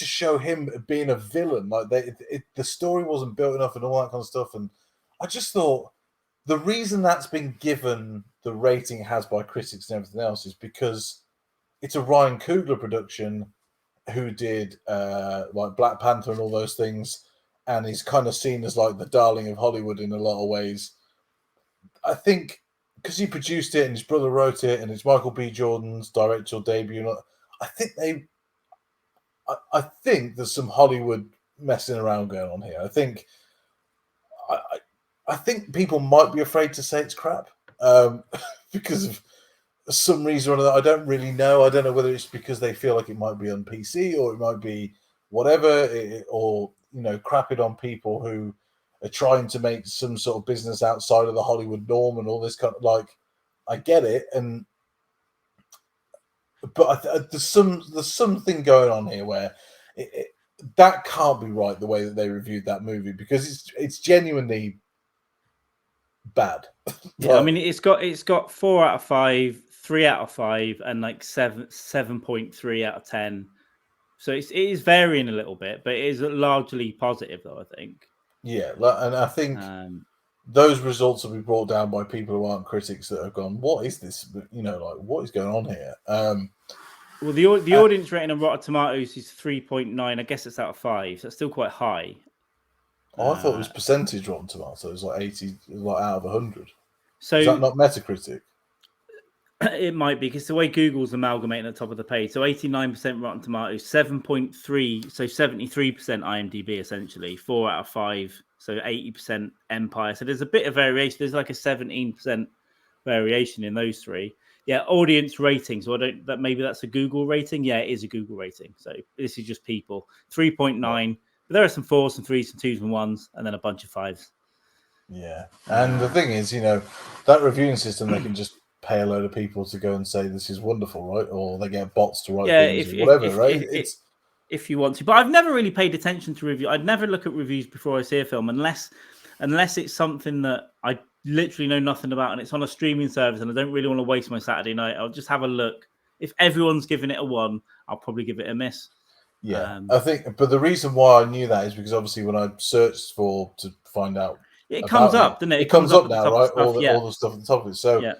S2: show him being a villain. Like the story wasn't built enough and all that kind of stuff. And I just thought, the reason that's been given the rating it has by critics and everything else is because it's a Ryan Coogler production who did like Black Panther and all those things, and he's kind of seen as like the darling of Hollywood in a lot of ways. I think because he produced it and his brother wrote it and it's Michael B. Jordan's directorial debut, I think there's some Hollywood messing around going on here. I think people might be afraid to say it's crap because of some reason or another. I don't really know. I don't know whether it's because they feel like it might be on PC or it might be whatever, or crap it on people who are trying to make some sort of business outside of the Hollywood norm and all this kind of I get it, but there's something going on here where that can't be right the way that they reviewed that movie, because it's genuinely bad.
S1: I mean, it's got 4 out of 5, 3 out of 5, and 7.3 out of 10. So it is varying a little bit, but it is largely positive, though, I think.
S2: Yeah, and I think those results will be brought down by people who aren't critics that have gone, "What is this? What is going on here?"
S1: Well, the audience rating on Rotten Tomatoes is 3.9. I guess it's out of 5. So that's still quite high.
S2: I thought it was percentage Rotten Tomatoes, like 80, like out of 100.
S1: So
S2: is that not Metacritic?
S1: It might be, because the way Google's amalgamating at the top of the page. So 89% Rotten Tomatoes, 7.3, so 73% IMDb essentially, 4 out of 5, so 80% Empire. So there's a bit of variation. There's like a 17% variation in those three. Yeah, audience rating. So maybe that's a Google rating. Yeah, it is a Google rating. So this is just people. 3.9. But there are some 4s, some 3s, some 2s and 1s, and then a bunch of 5s.
S2: Yeah. And the thing is, that reviewing system, they can just pay a load of people to go and say this is wonderful, right? Or they get bots to write things or whatever, right?
S1: If you want to. But I've never really paid attention to review. I'd never look at reviews before I see a film unless it's something that I literally know nothing about and it's on a streaming service and I don't really want to waste my Saturday night. I'll just have a look. If everyone's giving it a 1, I'll probably give it a miss.
S2: Yeah, I think, but the reason why I knew that is because obviously when I searched to find out
S1: it comes
S2: about
S1: up,
S2: it,
S1: doesn't it?
S2: it
S1: It comes
S2: comes
S1: up
S2: up
S1: at the
S2: now,
S1: top of
S2: right?
S1: stuff.
S2: All the stuff at the top of it. So
S1: Yeah.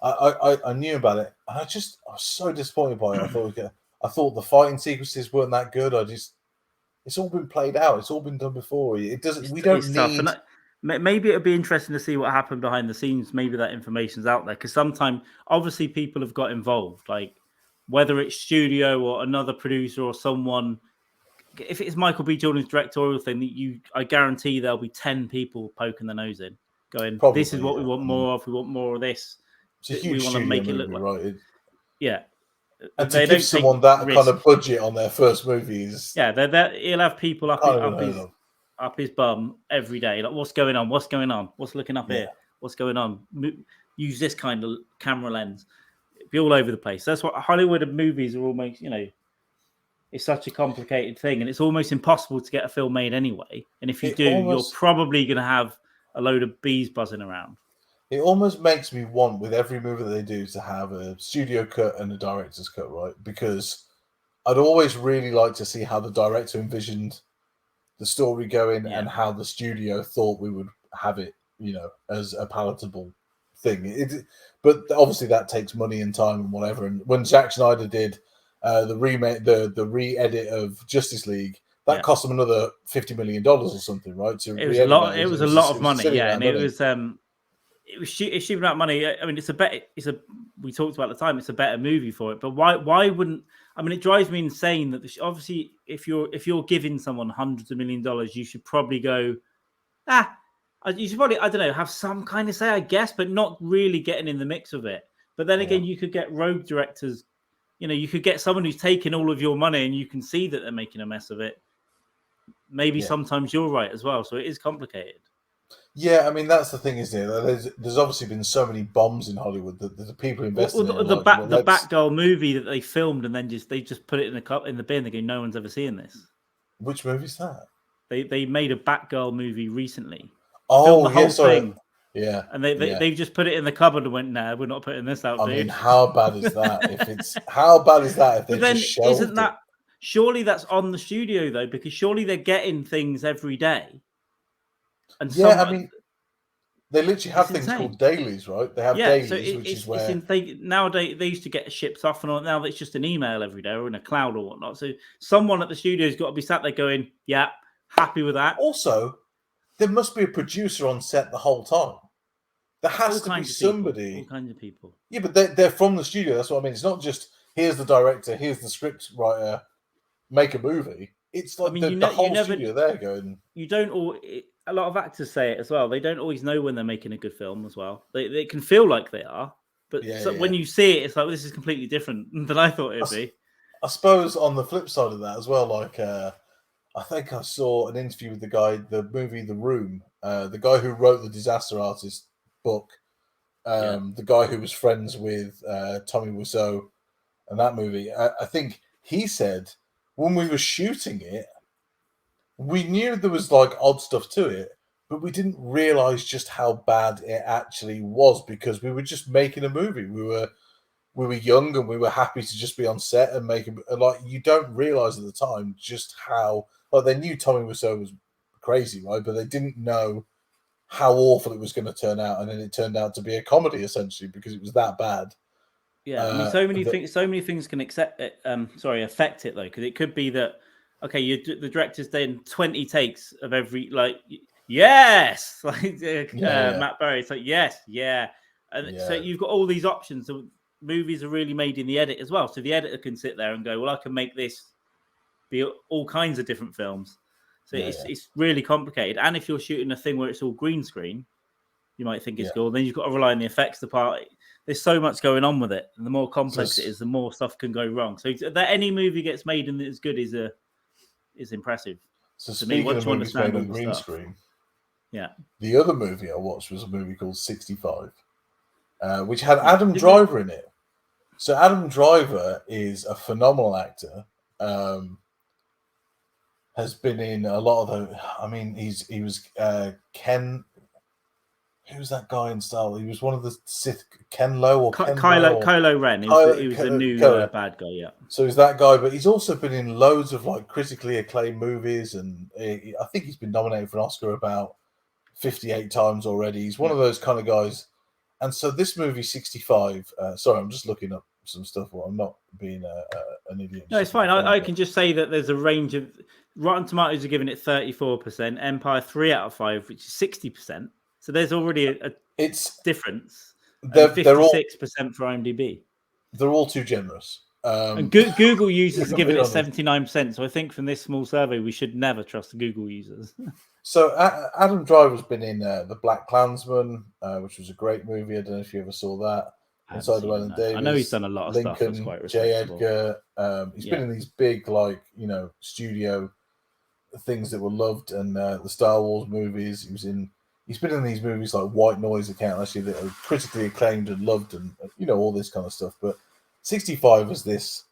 S2: I knew about it, and I was so disappointed by it. I thought the fighting sequences weren't that good. It's all been played out. It's all been done before. It doesn't. We don't
S1: It's tough,
S2: need.
S1: and maybe it'll be interesting to see what happened behind the scenes. Maybe that information's out there because sometimes, obviously, people have got involved. Like whether it's studio or another producer or someone. If it's Michael B. Jordan's directorial thing, I guarantee there'll be 10 people poking their nose in, going,
S2: Probably,
S1: "This is what we want more of. We want more of this.
S2: It's a
S1: We
S2: huge
S1: want to
S2: studio
S1: make it look
S2: movie,
S1: like."
S2: right?
S1: Yeah,
S2: And to
S1: they
S2: give
S1: don't take
S2: someone that kind
S1: risks.
S2: of budget on their first movie is
S1: He'll have people
S2: kind of unheard of.
S1: up his bum every day. Like, what's going on? What's going on? What's looking up here? What's going on? Use this kind of camera lens. It'd be all over the place. That's what Hollywood movies are almost, it's such a complicated thing, and it's almost impossible to get a film made anyway. And if you you're probably going to have a load of bees buzzing around.
S2: It almost makes me want, with every movie that they do, to have a studio cut and a director's cut, right? Because I'd always really like to see how the director envisioned the story going and how the studio thought we would have it, as a palatable thing. But obviously that takes money and time and whatever. And when Zack Snyder did the remake, the re-edit of Justice League, that cost them another $50 million or something, right?
S1: It was a lot. It was a lot of money, and it was it's stupid amount of money. I mean, we talked about at the time. It's a better movie for it, but why wouldn't? I mean, it drives me insane that obviously, if you're giving someone hundreds of $1 million, you should probably go, you should probably, I don't know, have some kind of say, I guess, but not really getting in the mix of it. But then again, you could get rogue directors. You could get someone who's taking all of your money, and you can see that they're making a mess of it. Maybe sometimes you're right as well, so it is complicated.
S2: Yeah, I mean that's the thing, isn't it? There's obviously been so many bombs in Hollywood that the people investing in
S1: the Batgirl movie that they filmed and then they just put it in the bin. They go, no one's ever seeing this.
S2: Which movie's that?
S1: They made a Batgirl movie recently.
S2: Oh,
S1: the whole thing.
S2: Yeah,
S1: and they just put it in the cupboard and went, "Nah, we're not putting this out."
S2: I mean, how bad is that? How bad is that if they just shelved it?
S1: Surely that's on the studio though, because surely they're getting things every day. And
S2: I mean, they literally have things called dailies, right? They have dailies, which is where
S1: nowadays they used to get ships off and all. Now it's just an email every day or in a cloud or whatnot. So someone at the studio's got to be sat there going, "Yeah, happy with that."
S2: Also, there must be a producer on set the whole time. There has to be somebody.
S1: All kinds of people.
S2: Yeah, but they're from the studio. That's what I mean. It's not just here's the director, here's the script writer, make a movie. It's like the whole studio there going.
S1: You don't a lot of actors say it as well. They don't always know when they're making a good film as well. They can feel like they are, but when you see it, it's like, this is completely different than I thought it'd be.
S2: I suppose on the flip side of that as well, like I think I saw an interview with the movie The Room, the guy who wrote the Disaster Artist book, the guy who was friends with Tommy Wiseau and that movie. I think he said when we were shooting it, we knew there was like odd stuff to it, but we didn't realize just how bad it actually was because we were just making a movie. We were young and we were happy to just be on set and make it. Like, you don't realize at the time just how, like, they knew Tommy Wiseau was crazy, right? But they didn't know how awful it was going to turn out, and then it turned out to be a comedy essentially because it was that bad.
S1: Yeah, I mean, so many things can affect it though, because it could be that the director's done 20 takes of every yes, Matt Berry. It's like yes, and so you've got all these options. So movies are really made in the edit as well. So the editor can sit there and go, well, I can make this be all kinds of different films. So it's really complicated. And if you're shooting a thing where it's all green screen, you might think it's cool. Then you've got to rely on the effects department. There's so much going on with it, and the more complex it is, the more stuff can go wrong. So that any movie gets made and it's good is impressive.
S2: So speaking of movies made on green screen, the other movie I watched was a movie called 65, which had Adam Driver in it. So Adam Driver is a phenomenal actor. Has been in a lot of the. I mean, he was Ken. who's that guy in Star Wars? He was one of the Sith, Kenlo or
S1: Kylo Ren. He was the new bad guy. Yeah.
S2: So he's that guy, but he's also been in loads of like critically acclaimed movies, and I think he's been nominated for an Oscar about 58 times already. He's one of those kind of guys. And so this movie 65. Sorry, I'm just looking up some stuff. Well, I'm not being an idiot.
S1: No, it's fine. I can just say that there's a range of Rotten Tomatoes are giving it 34%, Empire 3 out of 5, which is 60%. So there's already a difference. They're 56% for IMDb.
S2: They're all too generous.
S1: And Google users are giving it 79%. So I think from this small survey, we should never trust the Google users.
S2: So Adam Driver's been in The Black Klansman, which was a great movie. I don't know if you ever saw that. Inside Llewellyn Davis.
S1: I know he's done a lot of stuff that's quite respectable.
S2: J. Edgar. He's been in these big, like, studio things that were loved, and the Star Wars movies. He's been in these movies like White Noise Account, actually, that are critically acclaimed and loved, and all this kind of stuff. But 65 is this.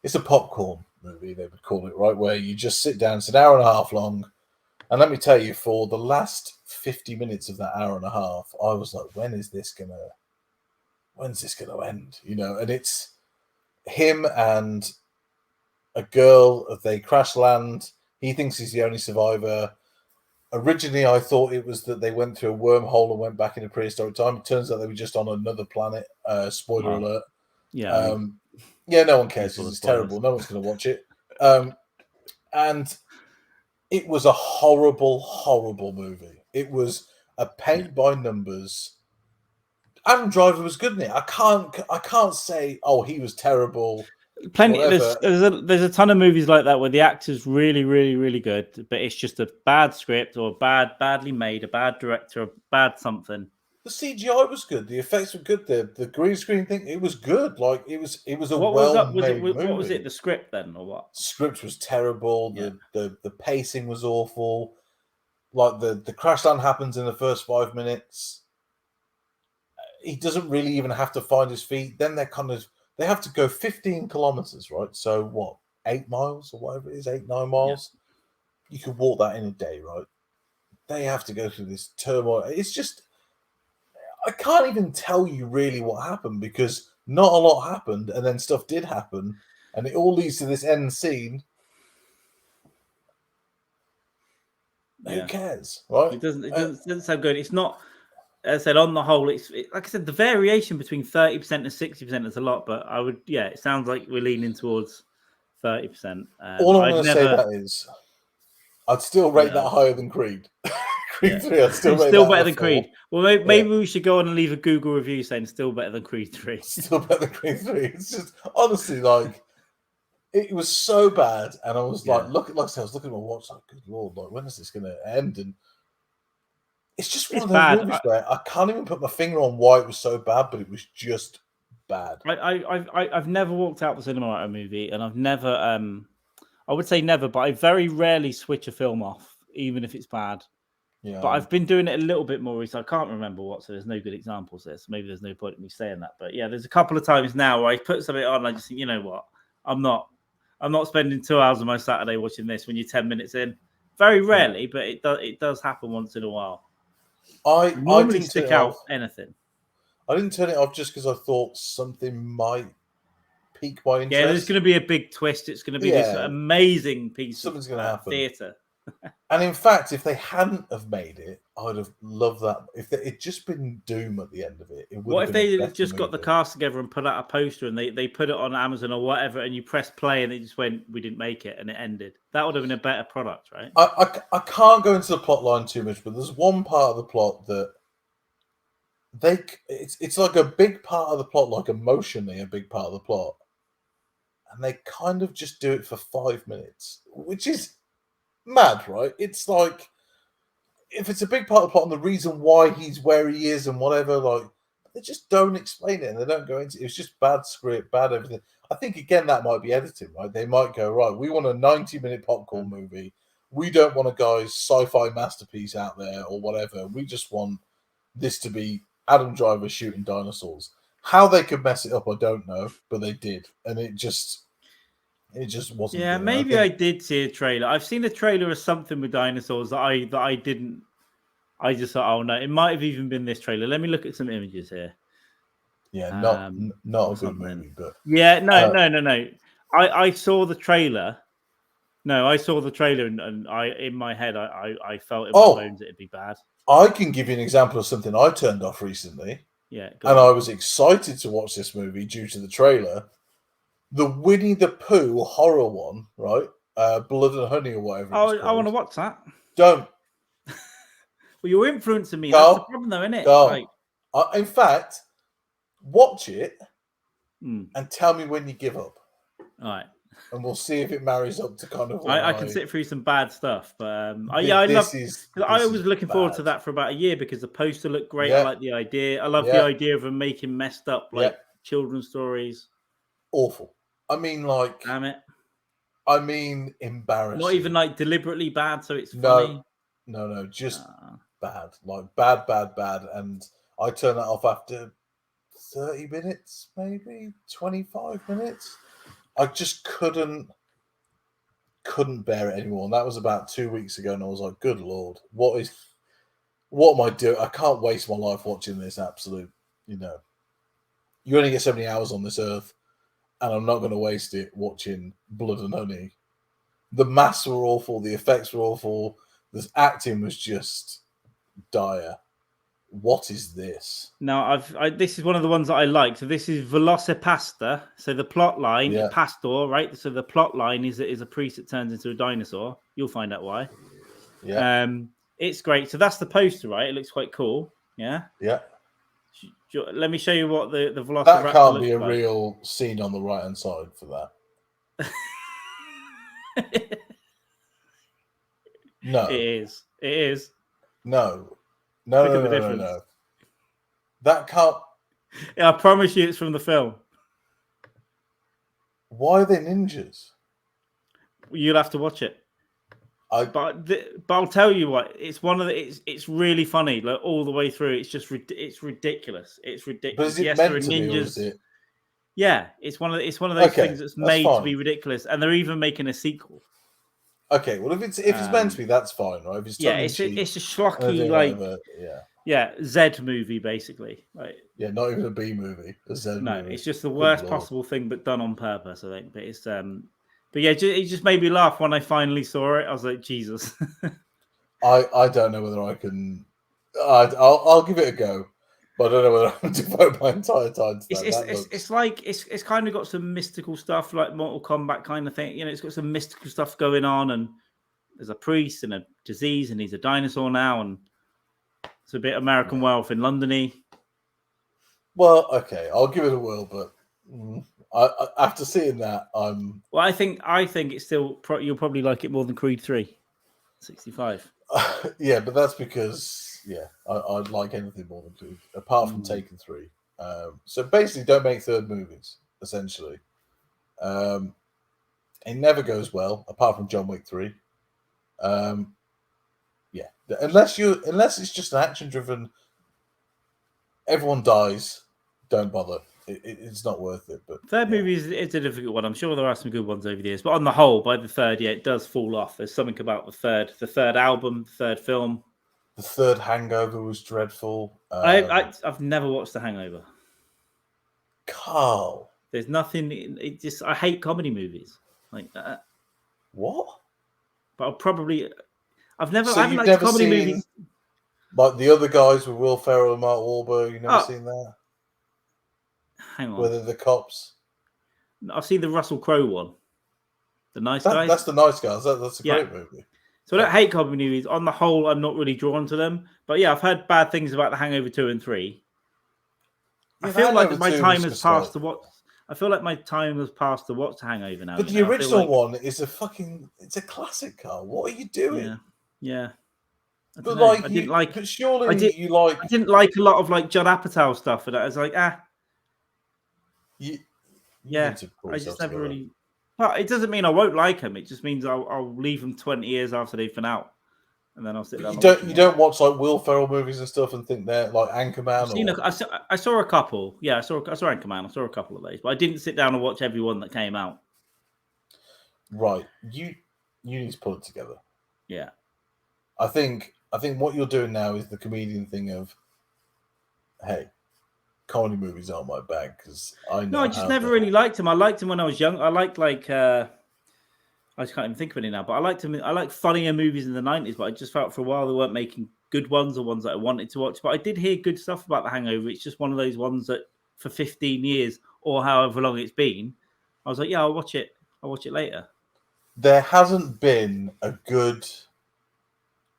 S2: It's a popcorn movie, they would call it, right? Where you just sit down. It's an hour and a half long. And let me tell you, for the last 50 minutes of that hour and a half, I was like, when's this gonna end? And it's him and a girl. They crash land. He thinks he's the only survivor. Originally, I thought it was that they went through a wormhole and went back into prehistoric time. It turns out they were just on another planet. Spoiler alert.
S1: Yeah.
S2: No one cares. It's terrible. No one's going to watch it. And it was a horrible, horrible movie. It was a paint by numbers. Adam Driver was good in it. I can't say, oh, he was terrible.
S1: Plenty. There's a ton of movies like that where the actor's really, really, really good, but it's just a bad script or badly made, a bad director, a bad something.
S2: The CGI was good. The effects were good. The green screen thing, it was good. Like it was a
S1: well made movie. What was it? The script then, or what?
S2: The script was terrible. Yeah. The pacing was awful. Like the crash land happens in the first 5 minutes. He doesn't really even have to find his feet. Then they have to go 15 kilometers, right? So what? 8 miles or whatever it is, 8-9 miles. Yeah. You could walk that in a day, right? They have to go through this turmoil. It's just. I can't even tell you really what happened because not a lot happened, and then stuff did happen, and it all leads to this end scene. Yeah. Who cares, right?
S1: It doesn't sound good. It's not. As I said, on the whole, like I said, the variation between 30% and 60% is a lot, but it sounds like we're leaning towards 30%.
S2: All I'm going to say that is, I'd still rate that higher than Creed. Creed 3, I'd still
S1: better than Creed. Well, maybe we should go on and leave a Google review saying still better than Creed 3.
S2: Still better than Creed 3. It's just, honestly, like, it was so bad, and I was like, I was looking at my watch, like, good Lord, like, when is this going to end? And it's just one of those movies where I can't even put my finger on why it was so bad, but it was just bad.
S1: I've never walked out the cinema at a movie, and I've never, I would say never, but I very rarely switch a film off, even if it's bad. Yeah. But I've been doing it a little bit more recently. I can't remember what, so there's no good examples there. So maybe there's no point in me saying that. But yeah, there's a couple of times now where I put something on and I just think, you know what? I'm not spending 2 hours of my Saturday watching this when you're 10 minutes in. Very rarely, but it does happen once in a while.
S2: I
S1: normally stick out anything.
S2: I didn't turn it off just because I thought something might pique my interest.
S1: Yeah, there's going to be a big twist. It's going to be this amazing piece
S2: of
S1: theatre.
S2: And in fact, if they hadn't have made it, I'd have loved that. If it just been Doom at the end of it,
S1: what if they just got the cast together and put out a poster and they put it on Amazon or whatever, and you press play and it just went, we didn't make it, and it ended? That would have been a better product, right?
S2: I can't go into the plot line too much, but there's one part of the plot that it's like a big part of the plot, like emotionally a big part of the plot, and they kind of just do it for 5 minutes, which is mad, right? It's like, if it's a big part of the plot and the reason why he's where he is and whatever, like, they just don't explain it and they don't go into it. It's just bad script, bad everything. I think, again, that might be editing, right? They might go, right, we want a 90-minute popcorn movie. We don't want a guy's sci-fi masterpiece out there or whatever. We just want this to be Adam Driver shooting dinosaurs. How they could mess it up, I don't know, but they did. And it just wasn't.
S1: Yeah,
S2: good.
S1: maybe I did see a trailer. I've seen a trailer of something with dinosaurs that I didn't I just thought, oh no, it might have even been this trailer. Let me look at some images here.
S2: Yeah, not a good
S1: something.
S2: movie, but
S1: yeah, no. I saw the trailer. No, I saw the trailer, and I in my head, I felt in my bones it'd be bad.
S2: I can give you an example of something I turned off recently.
S1: Yeah,
S2: and I was excited to watch this movie due to the trailer. The Winnie the Pooh horror one, right? Blood and Honey or whatever.
S1: I want to watch that.
S2: Don't.
S1: Well, you're influencing me. That's the problem, though, isn't it?
S2: Like, in fact, watch it and tell me when you give up.
S1: All right.
S2: And we'll see if it marries up to kind of.
S1: I can sit through some bad stuff, but I was looking forward to that for about a year because the poster looked great. I like the idea. I love the idea of them making messed up children's stories.
S2: Awful. I mean, like,
S1: damn it.
S2: I mean, embarrassing.
S1: Not even like deliberately bad, so it's funny.
S2: No, just bad. Like bad. And I turned that off after 30 minutes, maybe 25 minutes. I just couldn't bear it anymore. And that was about 2 weeks ago, and I was like, good Lord, what am I doing? I can't waste my life watching this absolute, you only get so many hours on this earth, and I'm not going to waste it watching Blood and Honey. The masks were awful, the effects were awful, the acting was just dire. What is this?
S1: Now, this is one of the ones that I like. So this is Velocipasta. So the plot line, Pastor, right? So the plot line is a priest that turns into a dinosaur. You'll find out why.
S2: Yeah.
S1: It's great. So that's the poster, right? It looks quite cool. Yeah.
S2: Yeah.
S1: Let me show you what the Velociraptor
S2: that can't
S1: looks
S2: be a
S1: like.
S2: real scene on the right hand side for that. No.
S1: It is.
S2: No.
S1: Look at the difference.
S2: No. That can't.
S1: Yeah, I promise you, it's from the film.
S2: Why are they ninjas?
S1: You'll have to watch it. But I'll tell you what. It's one of the. It's really funny, like all the way through. It's just it's ridiculous. It's ridiculous.
S2: But is it meant to be, or is it?
S1: Yeah, it's one of those things that's made to be ridiculous, and they're even making a sequel.
S2: Okay, well, if it's meant to be, that's fine, right? If it's
S1: it's a schlocky Z movie basically, right?
S2: Yeah, not even a B movie. A Z movie.
S1: It's just the worst possible thing, but done on purpose, I think. But it's but yeah, it just made me laugh when I finally saw it. I was like, Jesus.
S2: I don't know whether I can. I'll give it a go, but I don't know whether I can devote my entire time to that.
S1: It's kind of got some mystical stuff, like Mortal Kombat kind of thing. It's got some mystical stuff going on, and there's a priest and a disease, and he's a dinosaur now, and it's a bit American Werewolf in London-y.
S2: Well, okay, I'll give it a whirl, but I after seeing that, I'm.
S1: Well, I think it's still. You'll probably like it more than Creed 3, 65.
S2: Yeah, but that's because I'd like anything more than Creed, apart from Taken 3. So basically, don't make third movies. Essentially, it never goes well, apart from John Wick 3. Unless it's just an action-driven. Everyone dies. Don't bother. It's not worth it. But
S1: third movie is a difficult one. I'm sure there are some good ones over the years, but on the whole, by the third, it does fall off. There's something about the third album, the third film.
S2: The third Hangover was dreadful.
S1: I've never watched The Hangover.
S2: Carl,
S1: there's nothing. I hate comedy movies like that.
S2: What?
S1: But I've never liked comedy movies.
S2: Like the other guys with Will Ferrell and Mark Wahlberg. You've never seen that?
S1: Hang on.
S2: Whether the cops.
S1: I've seen the Russell Crowe one. The Nice Guys.
S2: That's the Nice Guys. That's a great movie.
S1: So I don't hate comedy movies. On the whole, I'm not really drawn to them. But yeah, I've heard bad things about The Hangover 2 and 3. I feel like my time has passed to watch. I feel like my time has passed to watch The Hangover now.
S2: But the original one is it's a classic, Carl. What are you doing?
S1: Yeah.
S2: But I didn't like. But surely you like.
S1: I didn't like a lot of like Judd Apatow stuff, and I was like, I just never really. But it doesn't mean I won't like them. It just means I'll leave them 20 years after they've been out, and then I'll sit down.
S2: You don't watch like Will Ferrell movies and stuff and think they're like Anchorman.
S1: I saw a couple. Yeah, I saw Anchorman. I saw a couple of those, but I didn't sit down and watch every one that came out.
S2: Right, you need to put it together.
S1: Yeah,
S2: I think I think what you're doing now is the comedian thing of, hey, comedy movies aren't my bag because I know
S1: No, I just
S2: how
S1: never really liked him. I liked him when I was young. I liked I just can't even think of any now, but I liked him. I liked funnier movies in the 90s, but I just felt for a while they weren't making good ones or ones that I wanted to watch. But I did hear good stuff about The Hangover. It's just one of those ones that for 15 years or however long it's been, I was like, yeah, I'll watch it. I'll watch it later.
S2: there hasn't been a good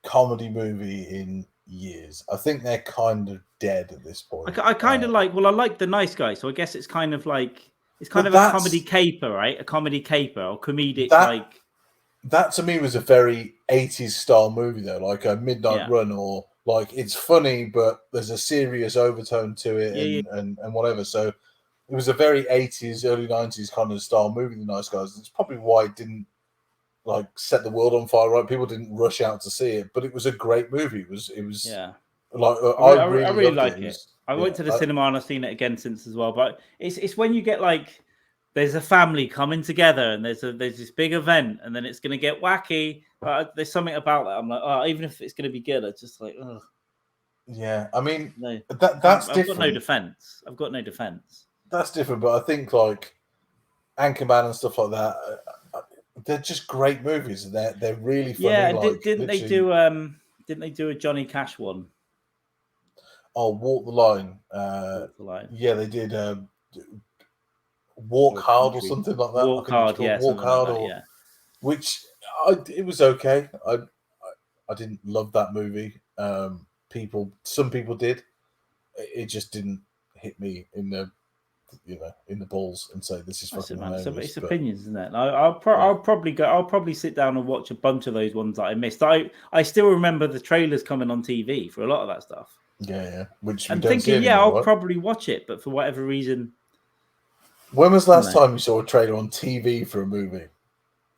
S2: comedy movie in years. I think they're kind of dead at this point.
S1: I kind of like, well, I like The Nice Guy, so I guess it's kind of like, it's kind
S2: But
S1: of a comedy caper, right? A comedy caper or comedic, like.
S2: That to me was a very 80s style movie, though, like a Midnight Run, or like it's funny, but there's a serious overtone to it and whatever. So it was a very 80s, early 90s kind of style movie, The Nice Guys. It's probably why it didn't like set the world on fire, right? People didn't rush out to see it, but it was a great movie. It was like I really
S1: like
S2: it.
S1: I went to the cinema and I've seen it again since as well. But it's when you get like there's a family coming together and there's this big event and then it's going to get wacky. There's something about that. I'm like, oh, even if it's going to be good, it's just like, oh.
S2: Yeah, I mean,
S1: no,
S2: that's different.
S1: I've got no defense.
S2: That's different, but I think like Anchorman and stuff like that, they're just great movies. They're really funny.
S1: Yeah,
S2: like,
S1: didn't they do a Johnny Cash one?
S2: Oh, Walk the Line.
S1: Walk the Line.
S2: Yeah, they did Walk Hard or something like that.
S1: Walk Hard, yeah.
S2: Walk Hard,
S1: like that, yeah.
S2: Which it was okay. I didn't love that movie. Some people did. It just didn't hit me in the balls and say this is fucking hilarious.
S1: It's opinions, isn't it? I'll probably sit down and watch a bunch of those ones that I missed. I still remember the trailers coming on TV for a lot of that stuff.
S2: Yeah. Which
S1: I'm thinking, I'll probably watch it, but for whatever reason.
S2: When was the last time you saw a trailer on TV for a movie?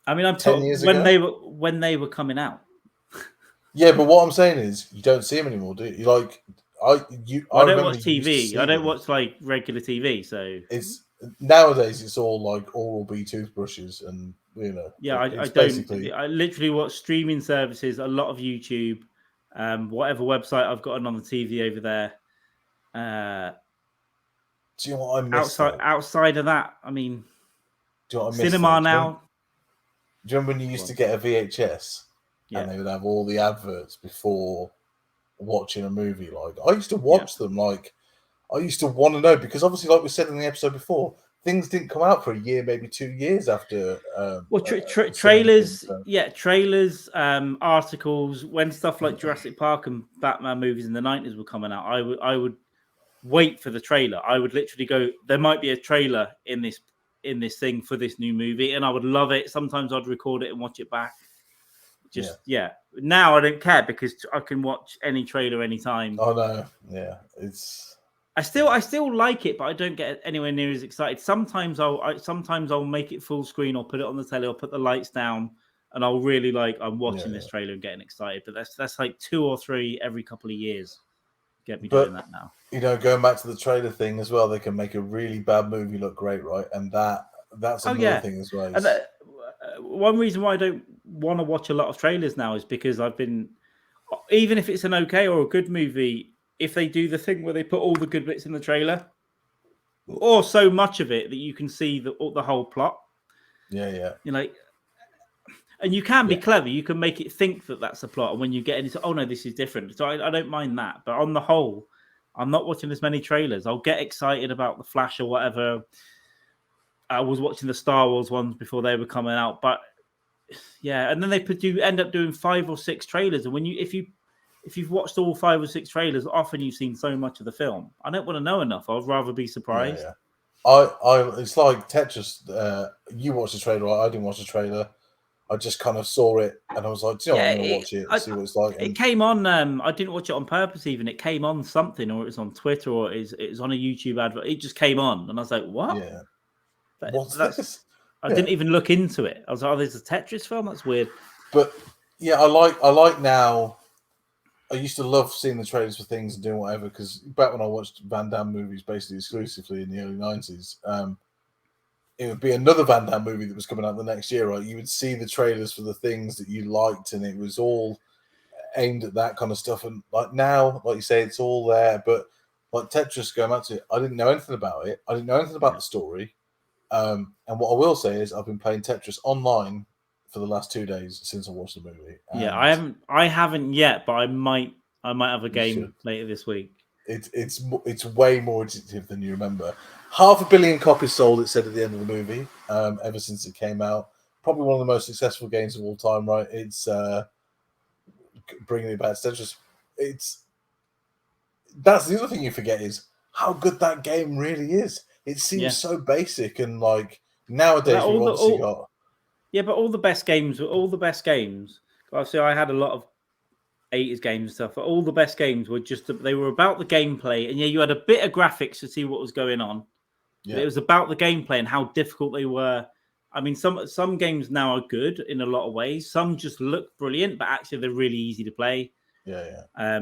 S1: I mean, I'm 10 years ago? when they were coming out.
S2: Yeah, but what I'm saying is you don't see them anymore, do you? Like I
S1: don't watch TV. I don't watch like regular TV. So
S2: it's nowadays it's all like Oral-B toothbrushes and
S1: Yeah, I don't. I literally watch streaming services, a lot of YouTube, whatever website I've got on the TV over there.
S2: Do you know what I miss?
S1: Outside of that, I mean,
S2: do you know what I miss?
S1: Cinema now.
S2: Do you remember when you used to get a VHS and they would have all the adverts before watching a movie? Like I used to watch them. Like I used to want to know because obviously, like we said in the episode before, things didn't come out for a year, maybe 2 years after.
S1: Trailers, trailers, articles. When stuff like Jurassic Park and Batman movies in the 90s were coming out, I would wait for the trailer. I would literally go, there might be a trailer in this thing for this new movie, and I would love it. Sometimes I'd record it and watch it back. Now I don't care because I can watch any trailer anytime.
S2: Oh no, yeah,
S1: I still like it, but I don't get anywhere near as excited. Sometimes I'll make it full screen or put it on the telly or put the lights down, and I'll really I'm watching this trailer and getting excited. But that's like 2 or 3 every couple of years. Get me doing that now.
S2: Going back to the trailer thing as well, they can make a really bad movie look great, right? And that's another thing as well.
S1: One reason why I don't want to watch a lot of trailers now is because even if it's an okay or a good movie, if they do the thing where they put all the good bits in the trailer, or so much of it that you can see the whole plot.
S2: Yeah.
S1: You're like, and you can be clever. You can make it think that that's the plot. And when you get into, oh no, this is different. So I don't mind that. But on the whole, I'm not watching as many trailers. I'll get excited about the Flash or whatever. I was watching the Star Wars ones before they were coming out, but and then they end up doing 5 or 6 trailers. And when if you've watched all 5 or 6 trailers, often you've seen so much of the film. I don't want to know enough. I'd rather be surprised.
S2: Yeah. It's like Tetris. You watched the trailer, right? I didn't watch the trailer. I just kind of saw it and I was like, I'm going to watch it and see what it's like.
S1: It came on. I didn't watch it on purpose even. It came on something, or it was on Twitter, or it was on a YouTube advert. It just came on and I was like, what?
S2: Yeah. What's this?
S1: I didn't even look into it. I was like, oh, there's a Tetris film? That's weird.
S2: But yeah, I like now. I used to love seeing the trailers for things and doing whatever, because back when I watched Van Damme movies basically exclusively in the early 90s, it would be another Van Damme movie that was coming out the next year, right? You would see the trailers for the things that you liked, and it was all aimed at that kind of stuff. And like now, like you say, it's all there. But like Tetris, going back to it, I didn't know anything about it. I didn't know anything about the story. And what I will say is, I've been playing Tetris online for the last 2 days since I watched the movie.
S1: Yeah, I haven't yet, but I might have a game later this week.
S2: It's way more addictive than you remember. 500 million copies sold, it said at the end of the movie, ever since it came out. Probably one of the most successful games of all time, right? It's bringing it back. Tetris. That's the other thing you forget is how good that game really is. It seems so basic, and like nowadays we've obviously got.
S1: Yeah, but all the best games. Obviously, I had a lot of 80s games and stuff, but all the best games were they were about the gameplay, and you had a bit of graphics to see what was going on. Yeah. It was about the gameplay and how difficult they were. I mean, some games now are good in a lot of ways. Some just look brilliant, but actually they're really easy to play.
S2: Yeah.
S1: I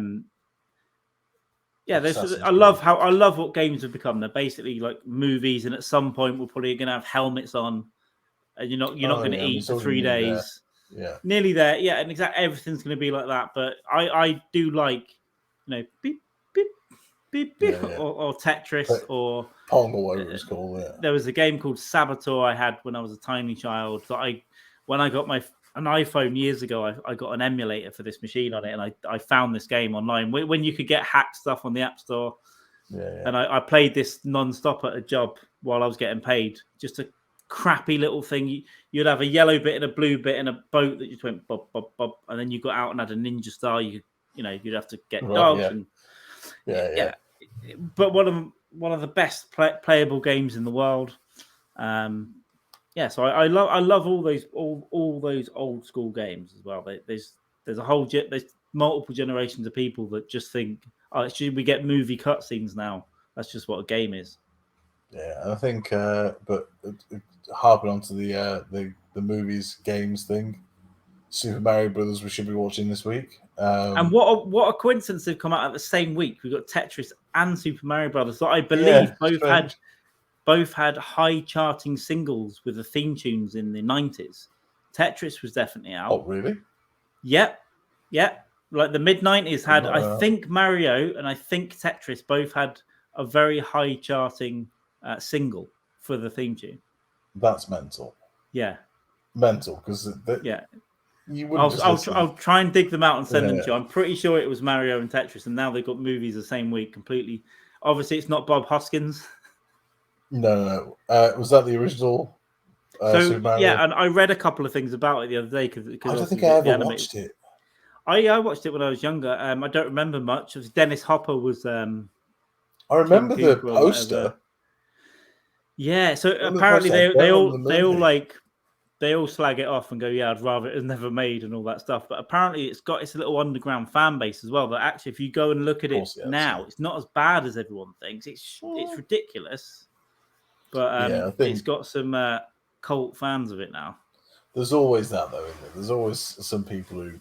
S1: love what games have become. They're basically like movies, and at some point we're probably going to have helmets on, and you're not going to eat for 3 days.
S2: Yeah,
S1: nearly there. Yeah, and exactly everything's going to be like that. But I do like, beep beep beep beep, or Tetris or
S2: Pong or whatever it's called. Yeah.
S1: There was a game called Saboteur I had when I was a tiny child. That when I got an iPhone years ago, I got an emulator for this machine on it, and I found this game online when you could get hacked stuff on the App Store.
S2: Yeah.
S1: And I played this non-stop at a job while I was getting paid. Just a crappy little thing. You'd have a yellow bit and a blue bit and a boat that just went bob bob bob, and then you got out and had a ninja star. You'd have to get dogs and But one of the best playable games in the world. So I love all those old school games as well. There's there's multiple generations of people that just think, should we get movie cutscenes now? That's just what a game is.
S2: Yeah, I think, but harping onto the movies, games thing, Super Mario Brothers we should be watching this week.
S1: And what a coincidence they've come out at the same week. We've got Tetris and Super Mario Brothers. So I believe both had high charting singles with the theme tunes in the 90s. Tetris was definitely out.
S2: Oh, really?
S1: Yep. Like the mid-90s had, I think Mario and I think Tetris both had a very high charting single for the theme tune.
S2: That's mental.
S1: Yeah.
S2: Mental, because you wouldn't.
S1: I'll try and dig them out and send them to you. I'm pretty sure it was Mario and Tetris, and now they've got movies the same week completely. Obviously, it's not Bob Hoskins.
S2: No. Was that the original Super Mario?
S1: Yeah, and I read a couple of things about it the other day. Because
S2: I don't think I ever watched it.
S1: I watched it when I was younger. I don't remember much. It was Dennis Hopper was.
S2: I remember the poster.
S1: Yeah, so apparently they all slag it off and go, "Yeah, I'd rather it was never made" and all that stuff. But apparently, it's got its little underground fan base as well. That actually, if you go and look at it now, it's not as bad as everyone thinks. It's ridiculous, but it's got some cult fans of it now.
S2: There's always that, though, isn't there? There's always some people who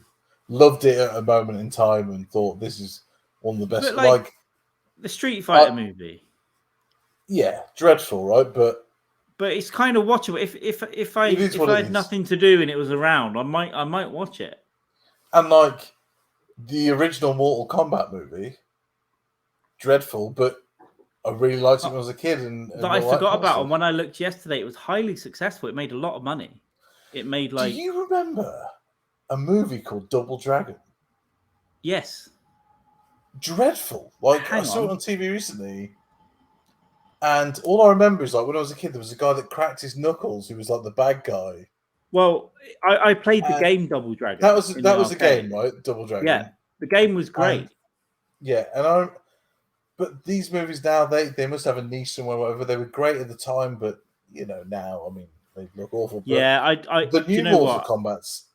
S2: loved it at a moment in time and thought this is one of the best. Like
S1: the Street Fighter movie.
S2: Yeah, dreadful, right? But
S1: it's kind of watchable. If I had nothing to do and it was around, I might watch it.
S2: And like the original Mortal Kombat movie, dreadful, but I really liked it when I was a kid. And
S1: that I forgot about. And when I looked yesterday, it was highly successful. It made a lot of money. It made like.
S2: Do you remember a movie called Double Dragon?
S1: Yes.
S2: Dreadful. Like I saw it on TV recently. And all I remember is like when I was a kid, there was a guy that cracked his knuckles who was like the bad guy.
S1: Well, I played the game Double Dragon.
S2: That was the game, right? Double Dragon.
S1: Yeah, the game was great.
S2: But these movies now they must have a niche somewhere. Whatever, they were great at the time, but now I mean they look awful. But
S1: the
S2: new Mortal Kombat's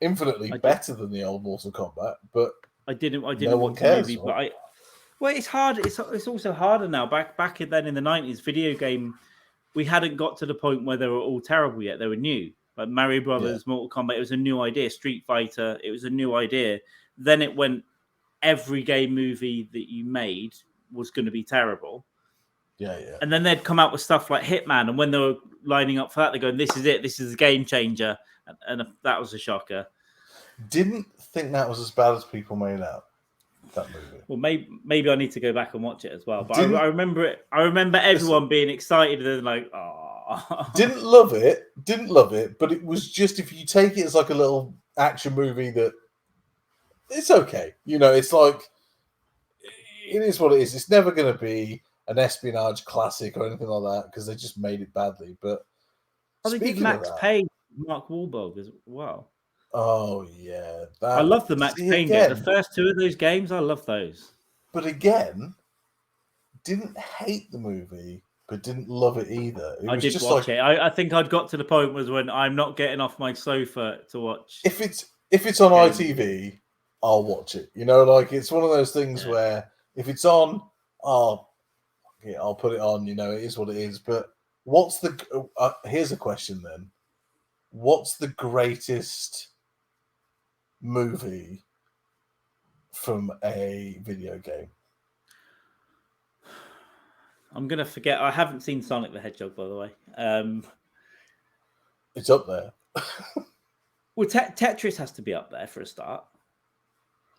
S2: infinitely better than the old Mortal Kombat. But
S1: I didn't watch the movie, but Well, it's hard. It's also harder now. Back then in the 90s, video game, we hadn't got to the point where they were all terrible yet. They were new. Like Mario Brothers, Mortal Kombat, it was a new idea. Street Fighter, it was a new idea. Then it went, every game movie that you made was going to be terrible.
S2: Yeah.
S1: And then they'd come out with stuff like Hitman. And when they were lining up for that, they're going, this is it. This is a game changer. And that was a shocker.
S2: Didn't think that was as bad as people made out. That movie.
S1: Well, maybe I need to go back and watch it as well. But I
S2: Didn't-
S1: remember it. I remember everyone being excited and like, oh.
S2: Didn't love it, but it was just, if you take it as like a little action movie, that it's okay. You know, it's like, it is what it is. It's never going to be an espionage classic or anything like that because they just made it badly. But
S1: they did Max Payne, Mark Wahlberg as well.
S2: Oh yeah,
S1: I love the Max Payne game. The first two of those games, I love those.
S2: But again, didn't hate the movie, but didn't love it either.
S1: I did watch it. I think I'd got to the point was when I'm not getting off my sofa to watch.
S2: If it's on ITV, I'll watch it. You know, like it's one of those things where if it's on, I'll put it on. You know, it is what it is. But what's the? Here's a question then. What's the greatest movie from a video game?
S1: I'm gonna forget. I haven't seen Sonic the Hedgehog, by the way.
S2: It's up there.
S1: Well, Tetris has to be up there for a start.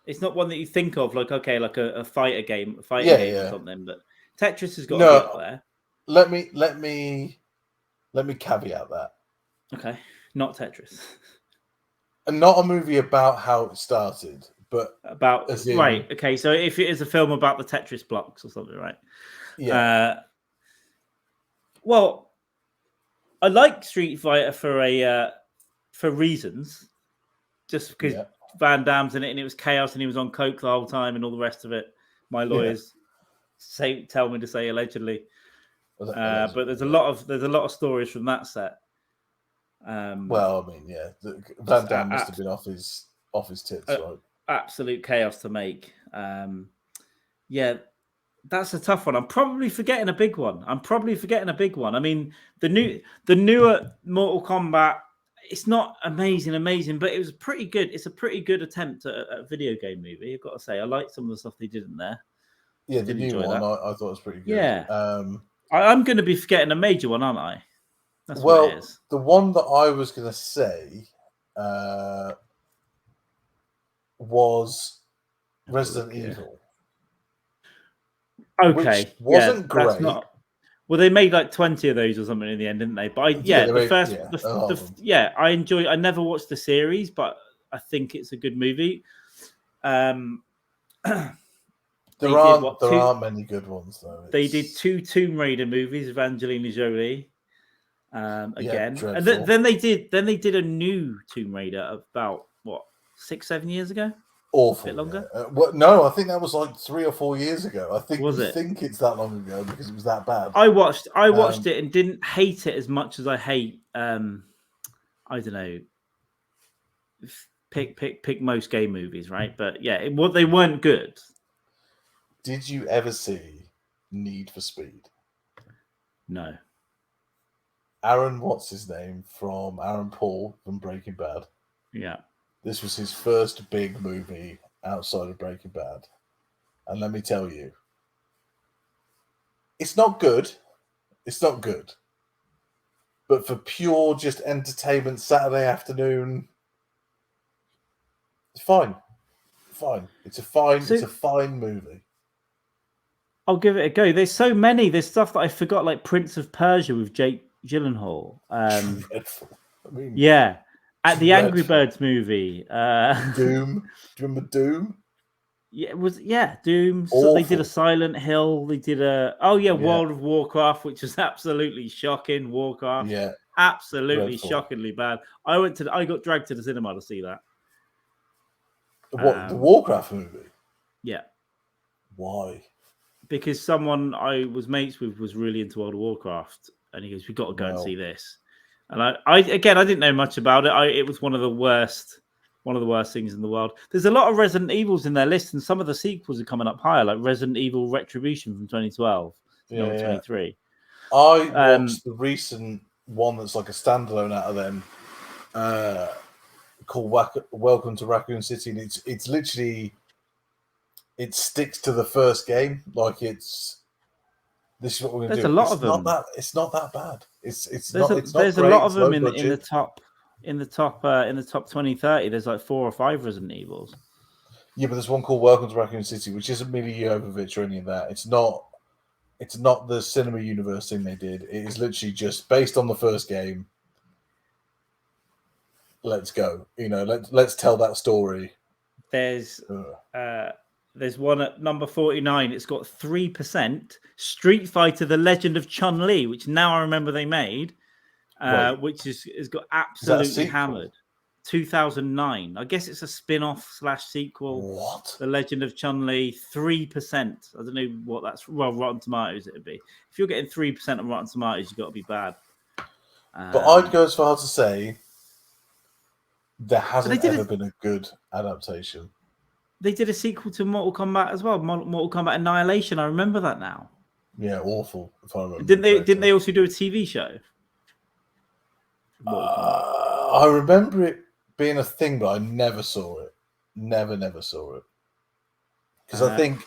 S1: It's not one that you think of like a fighter game, or something. But Tetris has got to be up there.
S2: Let me caveat that.
S1: Okay, not Tetris.
S2: And not a movie about how it started, but
S1: about right. Okay, so if it is a film about the Tetris blocks or something, right?
S2: Yeah.
S1: Well, I like Street Fighter for reasons, just because Van Damme's in it and it was chaos and he was on coke the whole time and all the rest of it. My lawyers tell me to say allegedly, but there's a lot of stories from that set.
S2: Well, I mean, Van Damme must have been off his tits, right?
S1: Absolute chaos to make. That's a tough one. I'm probably forgetting a big one. I mean, the newer Mortal Kombat, it's not amazing, but it was pretty good. It's a pretty good attempt at a video game movie. I've got to say, I like some of the stuff they did in there.
S2: Yeah, the new one I thought was pretty good.
S1: Yeah, I'm going to be forgetting a major one, aren't I? That's
S2: what
S1: it is.
S2: The one that I was going to say was Resident Evil.
S1: Okay,
S2: which wasn't great.
S1: Well, they made like 20 of those or something in the end, didn't they? But I enjoy. I never watched the series, but I think it's a good movie.
S2: There aren't many good ones though.
S1: They did 2 Tomb Raider movies with Angelina Jolie. Again, and then they did a new Tomb Raider about 6-7 years ago.
S2: Awful.
S1: A bit longer?
S2: No, I think that was like 3 or 4 years ago. I think think it's that long ago because it was that bad.
S1: I watched it and didn't hate it as much as I hate. I don't know. Pick most gay movies, right? But they weren't good.
S2: Did you ever see Need for Speed?
S1: No.
S2: Aaron, what's his name from Aaron Paul from Breaking Bad?
S1: Yeah. This
S2: was his first big movie outside of Breaking Bad. And let me tell you, it's not good. It's not good. But for pure just entertainment Saturday afternoon, it's fine. It's a fine movie.
S1: I'll give it a go. There's so many. There's stuff that I forgot, like Prince of Persia with Jake Gyllenhaal.
S2: Dreadful. I mean,
S1: at the Angry Birds movie.
S2: Doom. Do you remember Doom?
S1: Yeah, it was Doom. So they did a Silent Hill. They did World of Warcraft, which was absolutely shocking. Warcraft.
S2: Yeah.
S1: Absolutely shockingly bad. I got dragged to the cinema to see that.
S2: The Warcraft movie?
S1: Yeah.
S2: Why?
S1: Because someone I was mates with was really into World of Warcraft, and he goes, "We've got to go and see this." And I didn't know much about it. It was one of the worst things in the world. There's a lot of Resident Evils in their list, and some of the sequels are coming up higher, like Resident Evil Retribution from 2012, 23.
S2: I watched the recent one that's like a standalone out of them, called Welcome to Raccoon City, and it's literally, it sticks to the first game. Like this is what we're going to do.
S1: There's a lot of them.
S2: It's not that bad. There's
S1: a lot of them in the top. in the top 20, 30, there's like 4 or 5 Resident Evils.
S2: Yeah, but there's one called Welcome to Raccoon City, which isn't Mila Jovovich or any of that. It's not the cinema universe thing they did. It is literally just based on the first game. Let's go. Let's tell that story.
S1: There's one at number 49. It's got 3%. Street Fighter: The Legend of Chun-Li, which now I remember they made, which has got absolutely hammered. 2009. I guess it's a spin-off / sequel.
S2: What?
S1: The Legend of Chun-Li, 3%. I don't know what that's. Well, Rotten Tomatoes it'd be. If you're getting 3% on Rotten Tomatoes, you've got to be bad.
S2: But I'd go as far to say there hasn't ever been a good adaptation.
S1: They did a sequel to Mortal Kombat as well, Mortal Kombat Annihilation. I remember that now.
S2: Yeah, awful. If I remember.
S1: Didn't they also do a TV show?
S2: I remember it being a thing, but I never saw it. Never saw it. Because I think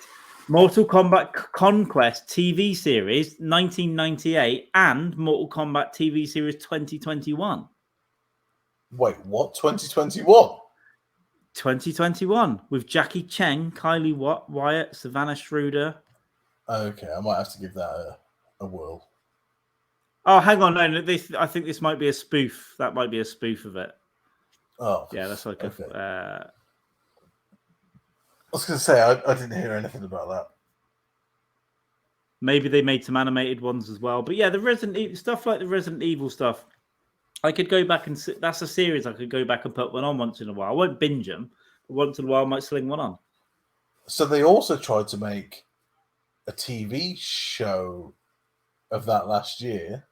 S1: Mortal Kombat Conquest TV series 1998 and Mortal Kombat TV series 2021.
S2: Wait, what? 2021?
S1: 2021 with Jackie Cheng, Kylie Wyatt, Savannah Schroeder.
S2: Okay, I might have to give that a whirl.
S1: Oh, hang on. No, I think this might be a spoof. That might be a spoof of it.
S2: Oh.
S1: Yeah, that's like
S2: okay.
S1: I
S2: was going to say, I didn't hear anything about that.
S1: Maybe they made some animated ones as well. But yeah, the Resident Evil stuff, like the Resident Evil stuff, I could go back and that's a series I could go back and put one on once in a while. I won't binge them, but once in a while I might sling one on.
S2: So they also tried to make a TV show of that last year,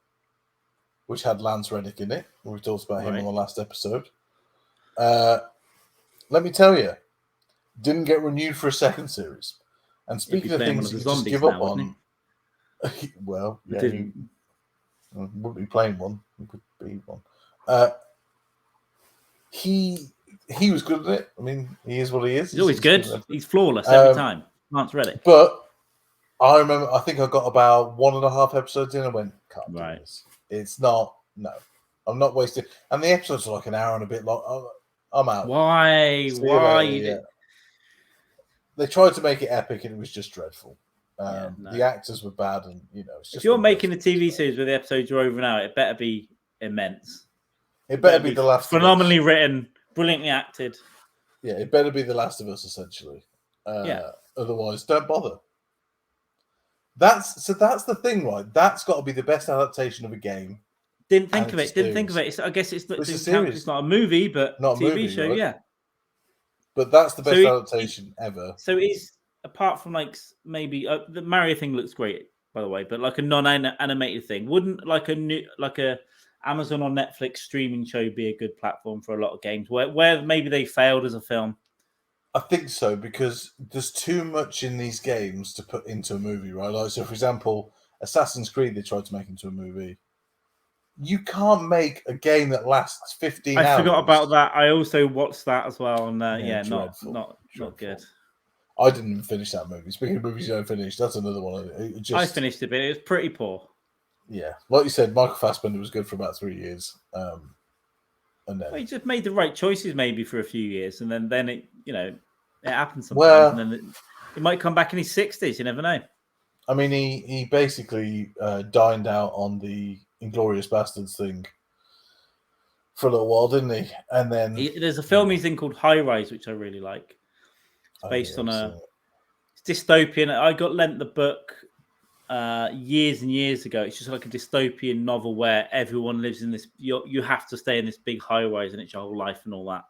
S2: which had Lance Reddick in it. We talked about him on the last episode. Let me tell you, didn't get renewed for a second series. And speaking of things you just give up on, well, yeah, he wouldn't be playing one. He would be one. He was good at it. I mean, he is what he is.
S1: He's always good. He's flawless every time. Lance Reddick.
S2: But I remember, I think I got about 1.5 episodes in and went, can't do this. It's not, no. I'm not wasting. And the episodes are like an hour and a bit long. I'm out.
S1: Why?
S2: They tried to make it epic and it was just dreadful. The actors were bad, and it's just.
S1: If you're making a TV series where the episodes are over an hour, it better be immense.
S2: It better be The Last of Us.
S1: Phenomenally written, brilliantly acted.
S2: Yeah, it better be The Last of Us, essentially. Otherwise, don't bother. That's the thing, right? That's got to be the best adaptation of a game.
S1: Didn't think of it. I guess it's not a movie, but not a TV show. Right? Yeah.
S2: But that's the best adaptation ever.
S1: So it is, apart from like maybe the Mario thing looks great, by the way, but like a non-animated thing, wouldn't like a Amazon or Netflix streaming show be a good platform for a lot of games where maybe they failed as a film?
S2: I think so, because there's too much in these games to put into a movie, right? Like, so for example, Assassin's Creed, they tried to make into a movie. You can't make a game that lasts 15 hours.
S1: I forgot about that. I also watched that as well, and not good.
S2: I didn't even finish that movie. Speaking of movies you don't finish, that's another one.
S1: I finished it, but it was pretty poor.
S2: Yeah, like you said, Michael Fassbender was good for about 3 years, and then
S1: he just made the right choices maybe for a few years, and then it it happens sometimes, and then it might come back in his 60s. You never know.
S2: I mean, he basically dined out on the Inglourious Bastards thing for a little while, didn't he? And then
S1: there's a film he's in called High Rise, which I really like. It's based on it's dystopian. I got lent the book years and years ago. It's just like a dystopian novel where everyone lives in this. You have to stay in this big high rise, and it's your whole life and all that.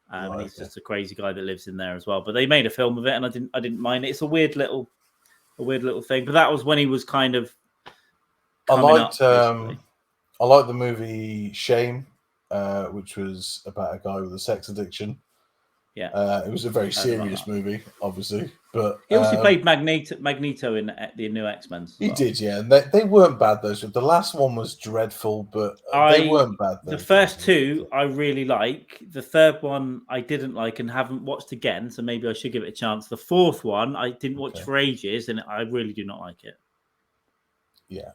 S1: And he's just a crazy guy that lives in there as well. But they made a film of it, and I didn't mind it. It's a weird little thing. But that was when he was kind of.
S2: I liked the movie Shame, which was about a guy with a sex addiction.
S1: Yeah,
S2: it was a very serious movie, obviously, but
S1: he also played Magneto in the new X-Men.
S2: He did, yeah, and they weren't bad. Those the last one was dreadful, but they weren't bad.
S1: The first two I really like. The third one I didn't like and haven't watched again, so maybe I should give it a chance. The fourth one I didn't watch for ages, and I really do not like it.
S2: Yeah,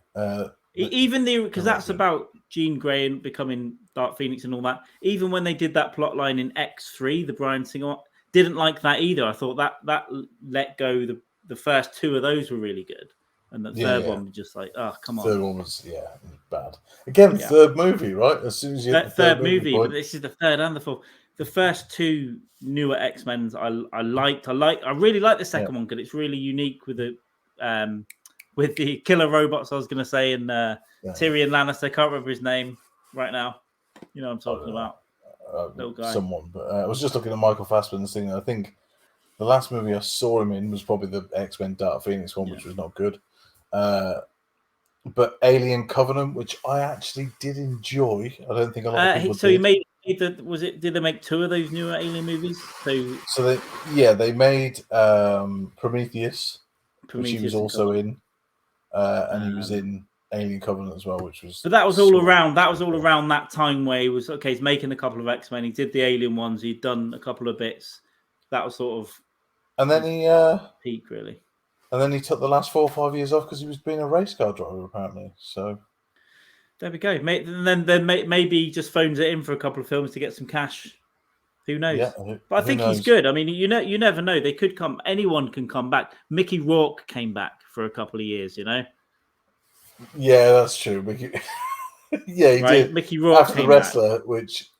S1: even because that's about Jean Grey becoming Dark Phoenix and all that. Even when they did that plot line in X3, the Bryan Singer, didn't like that either. I thought that let go. The first two of those were really good, and the third one was just like, oh, come on.
S2: Third one was bad. Again, third movie, right? As soon as you hit the third movie
S1: but this is the third and the fourth. The first two newer X-Men's I liked. I really like the second one because it's really unique with the killer robots. I was going to say, and Tyrion Lannister. I can't remember his name right now. You know what I'm talking about. Little guy.
S2: Someone, but I was just looking at Michael Fassbender's thing. I think the last movie I saw him in was probably the X-Men Dark Phoenix one, which was not good. But Alien Covenant, which I actually did enjoy. I don't think a lot of people
S1: so
S2: did.
S1: Did they make two of those newer Alien movies?
S2: So they made Prometheus, which he was also in, and he was in Alien Covenant as well, which was.
S1: But that was all around. That was all around that time where he was okay. He's making a couple of X-Men. He did the Alien ones. He'd done a couple of bits. That was sort of.
S2: And then he
S1: peak really.
S2: And then he took the last 4 or 5 years off because he was being a race car driver, apparently. So
S1: there we go. And then maybe he just phones it in for a couple of films to get some cash. Who knows?
S2: Yeah,
S1: but I think he's good. I mean, you never know. They could come. Anyone can come back. Mickey Rourke came back for a couple of years. You know.
S2: Yeah, that's true. He did.
S1: Mickey Rourke
S2: after The Wrestler,
S1: back.
S2: Which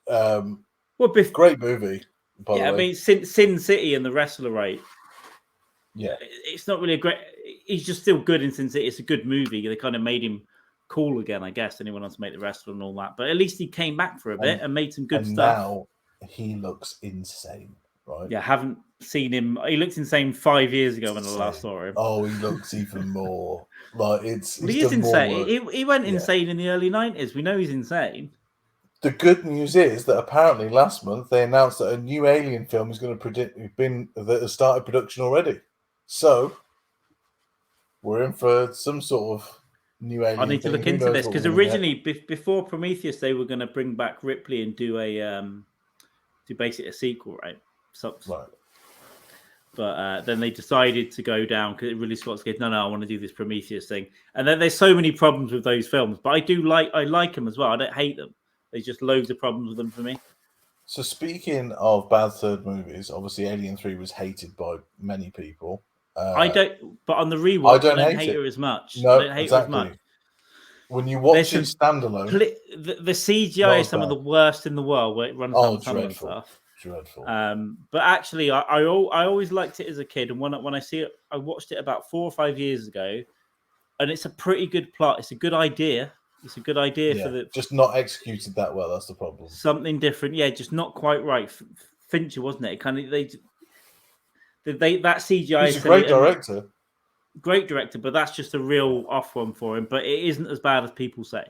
S1: great
S2: movie.
S1: I mean, Sin City and The Wrestler, right?
S2: Yeah,
S1: it's not really a great. He's just still good in Sin City. It's a good movie. They kind of made him cool again, I guess. Anyone else make The Wrestler and all that, but at least he came back for a bit and made some good stuff.
S2: Now he looks insane, right?
S1: Yeah, haven't seen him. He looked insane 5 years ago when I last saw him.
S2: Oh, he looks even more like it's.
S1: He is insane. He went insane in the early 90s. We know he's insane.
S2: The good news is that apparently last month they announced that a new Alien film is going to has started production already. So we're in for some sort of new Alien.
S1: I need to look into this because originally, before Prometheus, they were going to bring back Ripley and do basically a sequel, right?
S2: Right.
S1: But then they decided to go down because Ridley Scott said, "No, I want to do this Prometheus thing." And then there's so many problems with those films, but I like them as well. I don't hate them. There's just loads of problems with them for me.
S2: So speaking of bad third movies, obviously Alien 3 was hated by many people.
S1: I don't, but on the rewatch, I don't hate her as much.
S2: No,
S1: I don't hate her as much.
S2: When you watch it standalone,
S1: the CGI is some of the worst in the world where it runs down tunnel and stuff.
S2: Dreadful.
S1: But actually, I always liked it as a kid, and when I see it, I watched it about 4 or 5 years ago, and it's a pretty good plot. It's a good idea. It's a good idea for the
S2: just not executed that well. That's the problem.
S1: Something different, just not quite right. Fincher, wasn't it? Kind of that CGI.
S2: He's a great director.
S1: Great director, but that's just a real off one for him. But it isn't as bad as people say.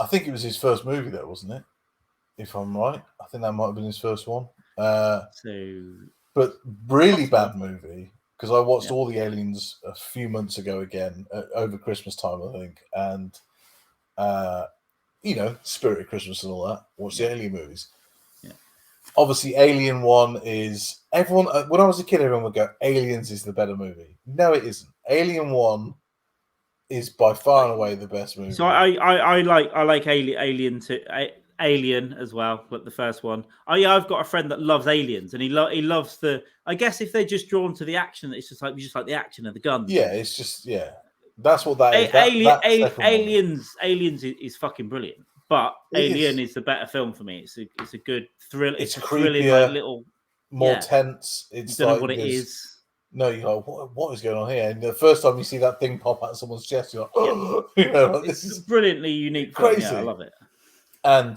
S2: I think it was his first movie, though, wasn't it? If I'm right, I think that might have been his first one. But really bad movie because I watched all the Aliens a few months ago again over Christmas time, I think, and Spirit of Christmas and all that. Watch the Alien movies. Obviously, Alien 1 is everyone. When I was a kid, everyone would go, "Aliens is the better movie." No, it isn't. Alien 1 is by far and away the best movie.
S1: So I like Alien too. Alien as well, like the first one. I've got a friend that loves Aliens, and he loves the. I guess if they're just drawn to the action, it's just like the action of the guns.
S2: Yeah, it's just that's what that is.
S1: Aliens is fucking brilliant. But Alien is the better film for me. It's a good thrill. It's a thrilling, little
S2: more tense. It's
S1: you don't know what it is.
S2: No, you're like, what is going on here? And the first time you see that thing pop out of someone's chest, you're like, oh,
S1: this is brilliantly unique. Crazy, I love it.
S2: And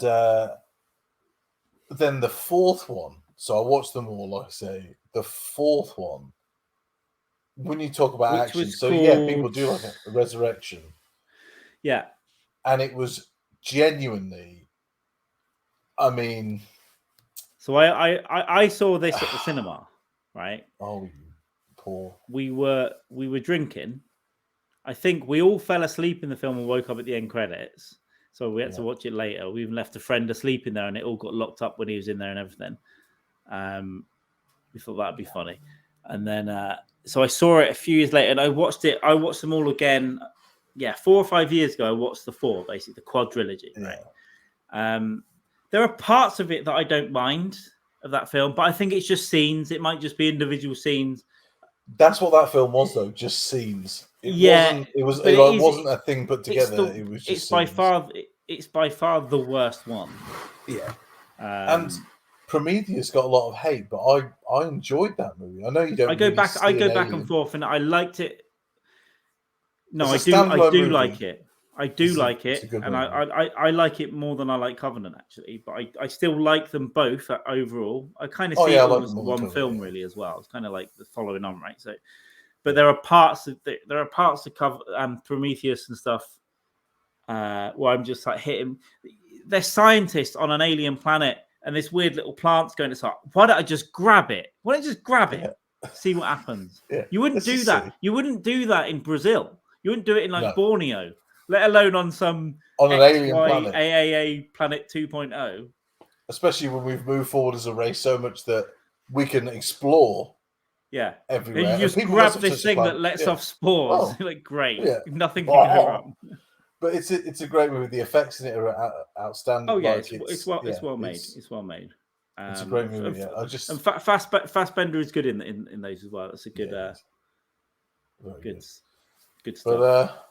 S2: then the fourth one. So I watched them all. Like I say, the fourth one. When you talk about action, people do like a resurrection.
S1: Yeah,
S2: and it was genuinely. I mean,
S1: so I saw this at the cinema, right?
S2: Oh, poor.
S1: We were drinking. I think we all fell asleep in the film and woke up at the end credits. So we had to watch it later. We even left a friend asleep in there, and it all got locked up when he was in there and everything. We thought that'd be funny, and then so I saw it a few years later, and I watched it. I watched them all again. 4 or 5 years ago, I watched the 4, basically the quadrilogy, right? There are parts of it that I don't mind of that film, but I think it's just scenes. It might just be individual scenes.
S2: That's what that film was, though. Just scenes. It wasn't. It was.
S1: but
S2: It wasn't a thing put together. It was just.
S1: It's by far the worst one.
S2: Yeah. And Prometheus got a lot of hate, but I enjoyed that movie. I know you don't.
S1: I go back and forth, and I liked it. No, I do like it. I do like it, and I like it more than I like Covenant, actually. But I still like them both overall. I kind of see it almost as one film, really, as well. It's kind of like the following on, right? So, but there are parts of cover Prometheus and stuff where I'm just like hitting. They're scientists on an alien planet, and this weird little plant's going to start. Why don't I just grab it? Why don't I just grab it? See what happens. You wouldn't do that. Silly. You wouldn't do that in Brazil. You wouldn't do it in Borneo, let alone on an alien planet. AAA Planet 2.0.
S2: Especially when we've moved forward as a race so much that we can explore.
S1: Yeah,
S2: everywhere.
S1: You just grab this thing that lets off spores. Like great, nothing can go wrong.
S2: But it's a great movie. The effects in it are outstanding.
S1: Oh yeah, it's well made. It's well made.
S2: It's a great movie.
S1: And Fassbender is good in those as well. That's a good, good stuff.
S2: But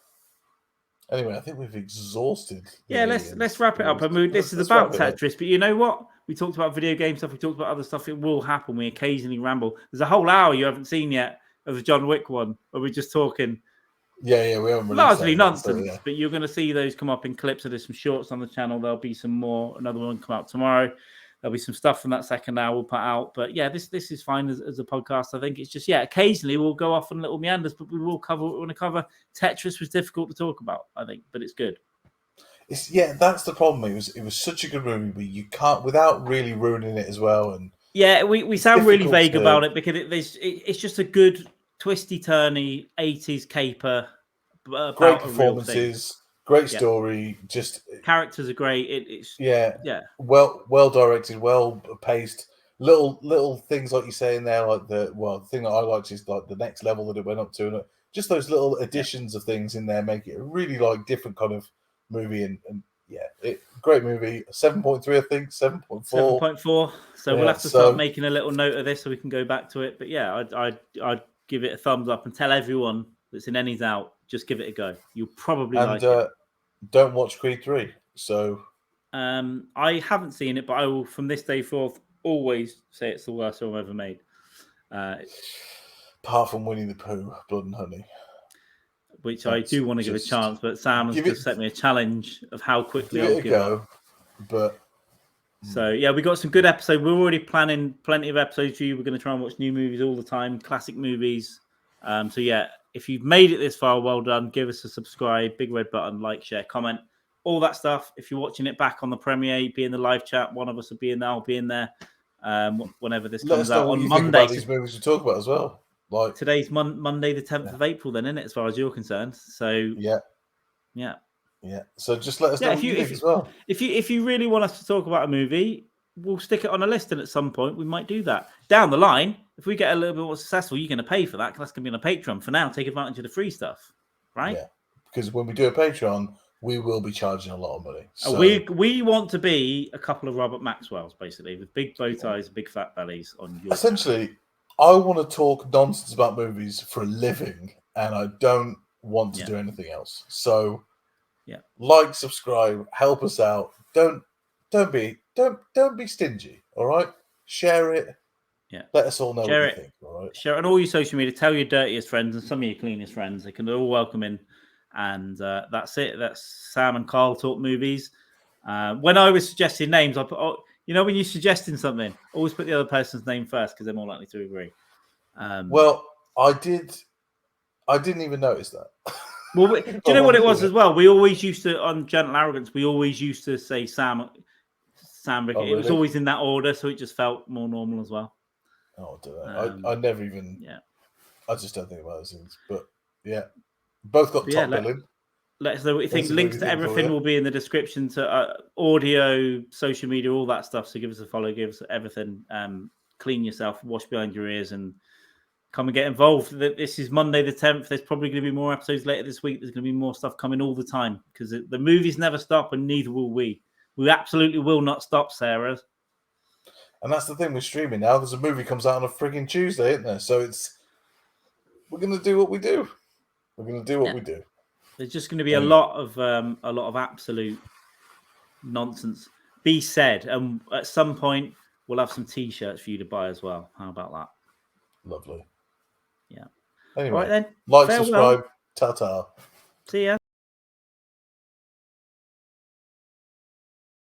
S2: anyway, I think we've exhausted.
S1: Let's wrap it up. I mean, this is about Tetris, but you know what? We talked about video game stuff. We talked about other stuff. It will happen. We occasionally ramble. There's a whole hour you haven't seen yet of the John Wick one, where we're just talking.
S2: Yeah, we haven't
S1: largely nonsense, but you're going to see those come up in clips. So there's some shorts on the channel. There'll be some more. Another one come out tomorrow. There'll be some stuff from that second hour we'll put out. But yeah, this is fine as a podcast. I think it's just, occasionally we'll go off on little meanders, but we will cover what we want to cover. Tetris was difficult to talk about, I think, but it's good.
S2: That's the problem. It was such a good movie, but you can't, without really ruining it as well. And
S1: we sound really vague about it because it's just a good twisty-turny 80s caper.
S2: Great performances. Great story. Just
S1: characters are great. It's
S2: well directed, well paced. Little things like you say in there, like the thing that I liked is like the next level that it went up to, and just those little additions of things in there make it a really different kind of movie. And great movie. 7.3, I think 7.4.
S1: 7.4. So we'll have to start making a little note of this so we can go back to it. But I'd give it a thumbs up and tell everyone that's in any doubt. Just give it a go. You'll probably like it.
S2: Don't watch Creed 3. So
S1: I haven't seen it, but I will, from this day forth, always say it's the worst film ever made.
S2: Apart from Winnie the Pooh, Blood and Honey.
S1: Which I do want to give a chance, but Sam has just set me a challenge of how quickly I'll give it.
S2: But
S1: so we got some good episodes. We're already planning plenty of episodes for you. We're going to try and watch new movies all the time, classic movies. If you've made it this far, well done. Give us a subscribe, big red button, like, share, comment, all that stuff. If you're watching it back on the premiere, be in the live chat. One of us will be in there. I'll be in there whenever this comes out on Monday.
S2: These movies we talk about as well. Like
S1: today's Monday, the 10th of April, then, isn't it? As far as you're concerned. So
S2: yeah. So just let us know what you think as well.
S1: If you really want us to talk about a movie, we'll stick it on a list, and at some point we might do that down the line. If we get a little bit more successful, you're going to pay for that because that's going to be on a Patreon. For now, take advantage of the free stuff, right?
S2: Yeah, because when we do a Patreon, we will be charging a lot of money. So
S1: we want to be a couple of Robert Maxwells, basically, with big bow ties, big fat bellies on your.
S2: Essentially, I want to talk nonsense about movies for a living, and I don't want to do anything else. So, like, subscribe, help us out. Don't be stingy. All right, share it.
S1: Yeah.
S2: Let us all know what you think. All right.
S1: Share it on all your social media. Tell your dirtiest friends and some of your cleanest friends. They can all welcome in. And that's it. That's Sam and Carl Talk Movies. When I was suggesting names, I put, when you're suggesting something, always put the other person's name first because they're more likely to agree.
S2: Well, I did. I didn't even notice that.
S1: Well, do you know what it was as well? We always used to, on Gentle Arrogance, we always used to say Sam Vickery. Really? It was always in that order, so it just felt more normal as well.
S2: Oh, I don't know. I never even.
S1: Yeah.
S2: I just don't think about those things. But both got top billing.
S1: Let us know what you think. Links to everything will be in the description to audio, social media, all that stuff. So give us a follow, give us everything. Clean yourself, wash behind your ears, and come and get involved. This is Monday the 10th. There's probably going to be more episodes later this week. There's going to be more stuff coming all the time because the movies never stop, and neither will we. We absolutely will not stop, Sarah.
S2: And that's the thing with streaming now. There's a movie comes out on a frigging Tuesday, isn't there? So we're going to do what we do. We're going to do what we do.
S1: There's just going to be a lot of absolute nonsense be said, and at some point we'll have some T-shirts for you to buy as well. How about that?
S2: Lovely.
S1: Yeah.
S2: Anyway,
S1: all right then.
S2: Like,
S1: Farewell.
S2: subscribe. Ta-ta.
S1: See ya.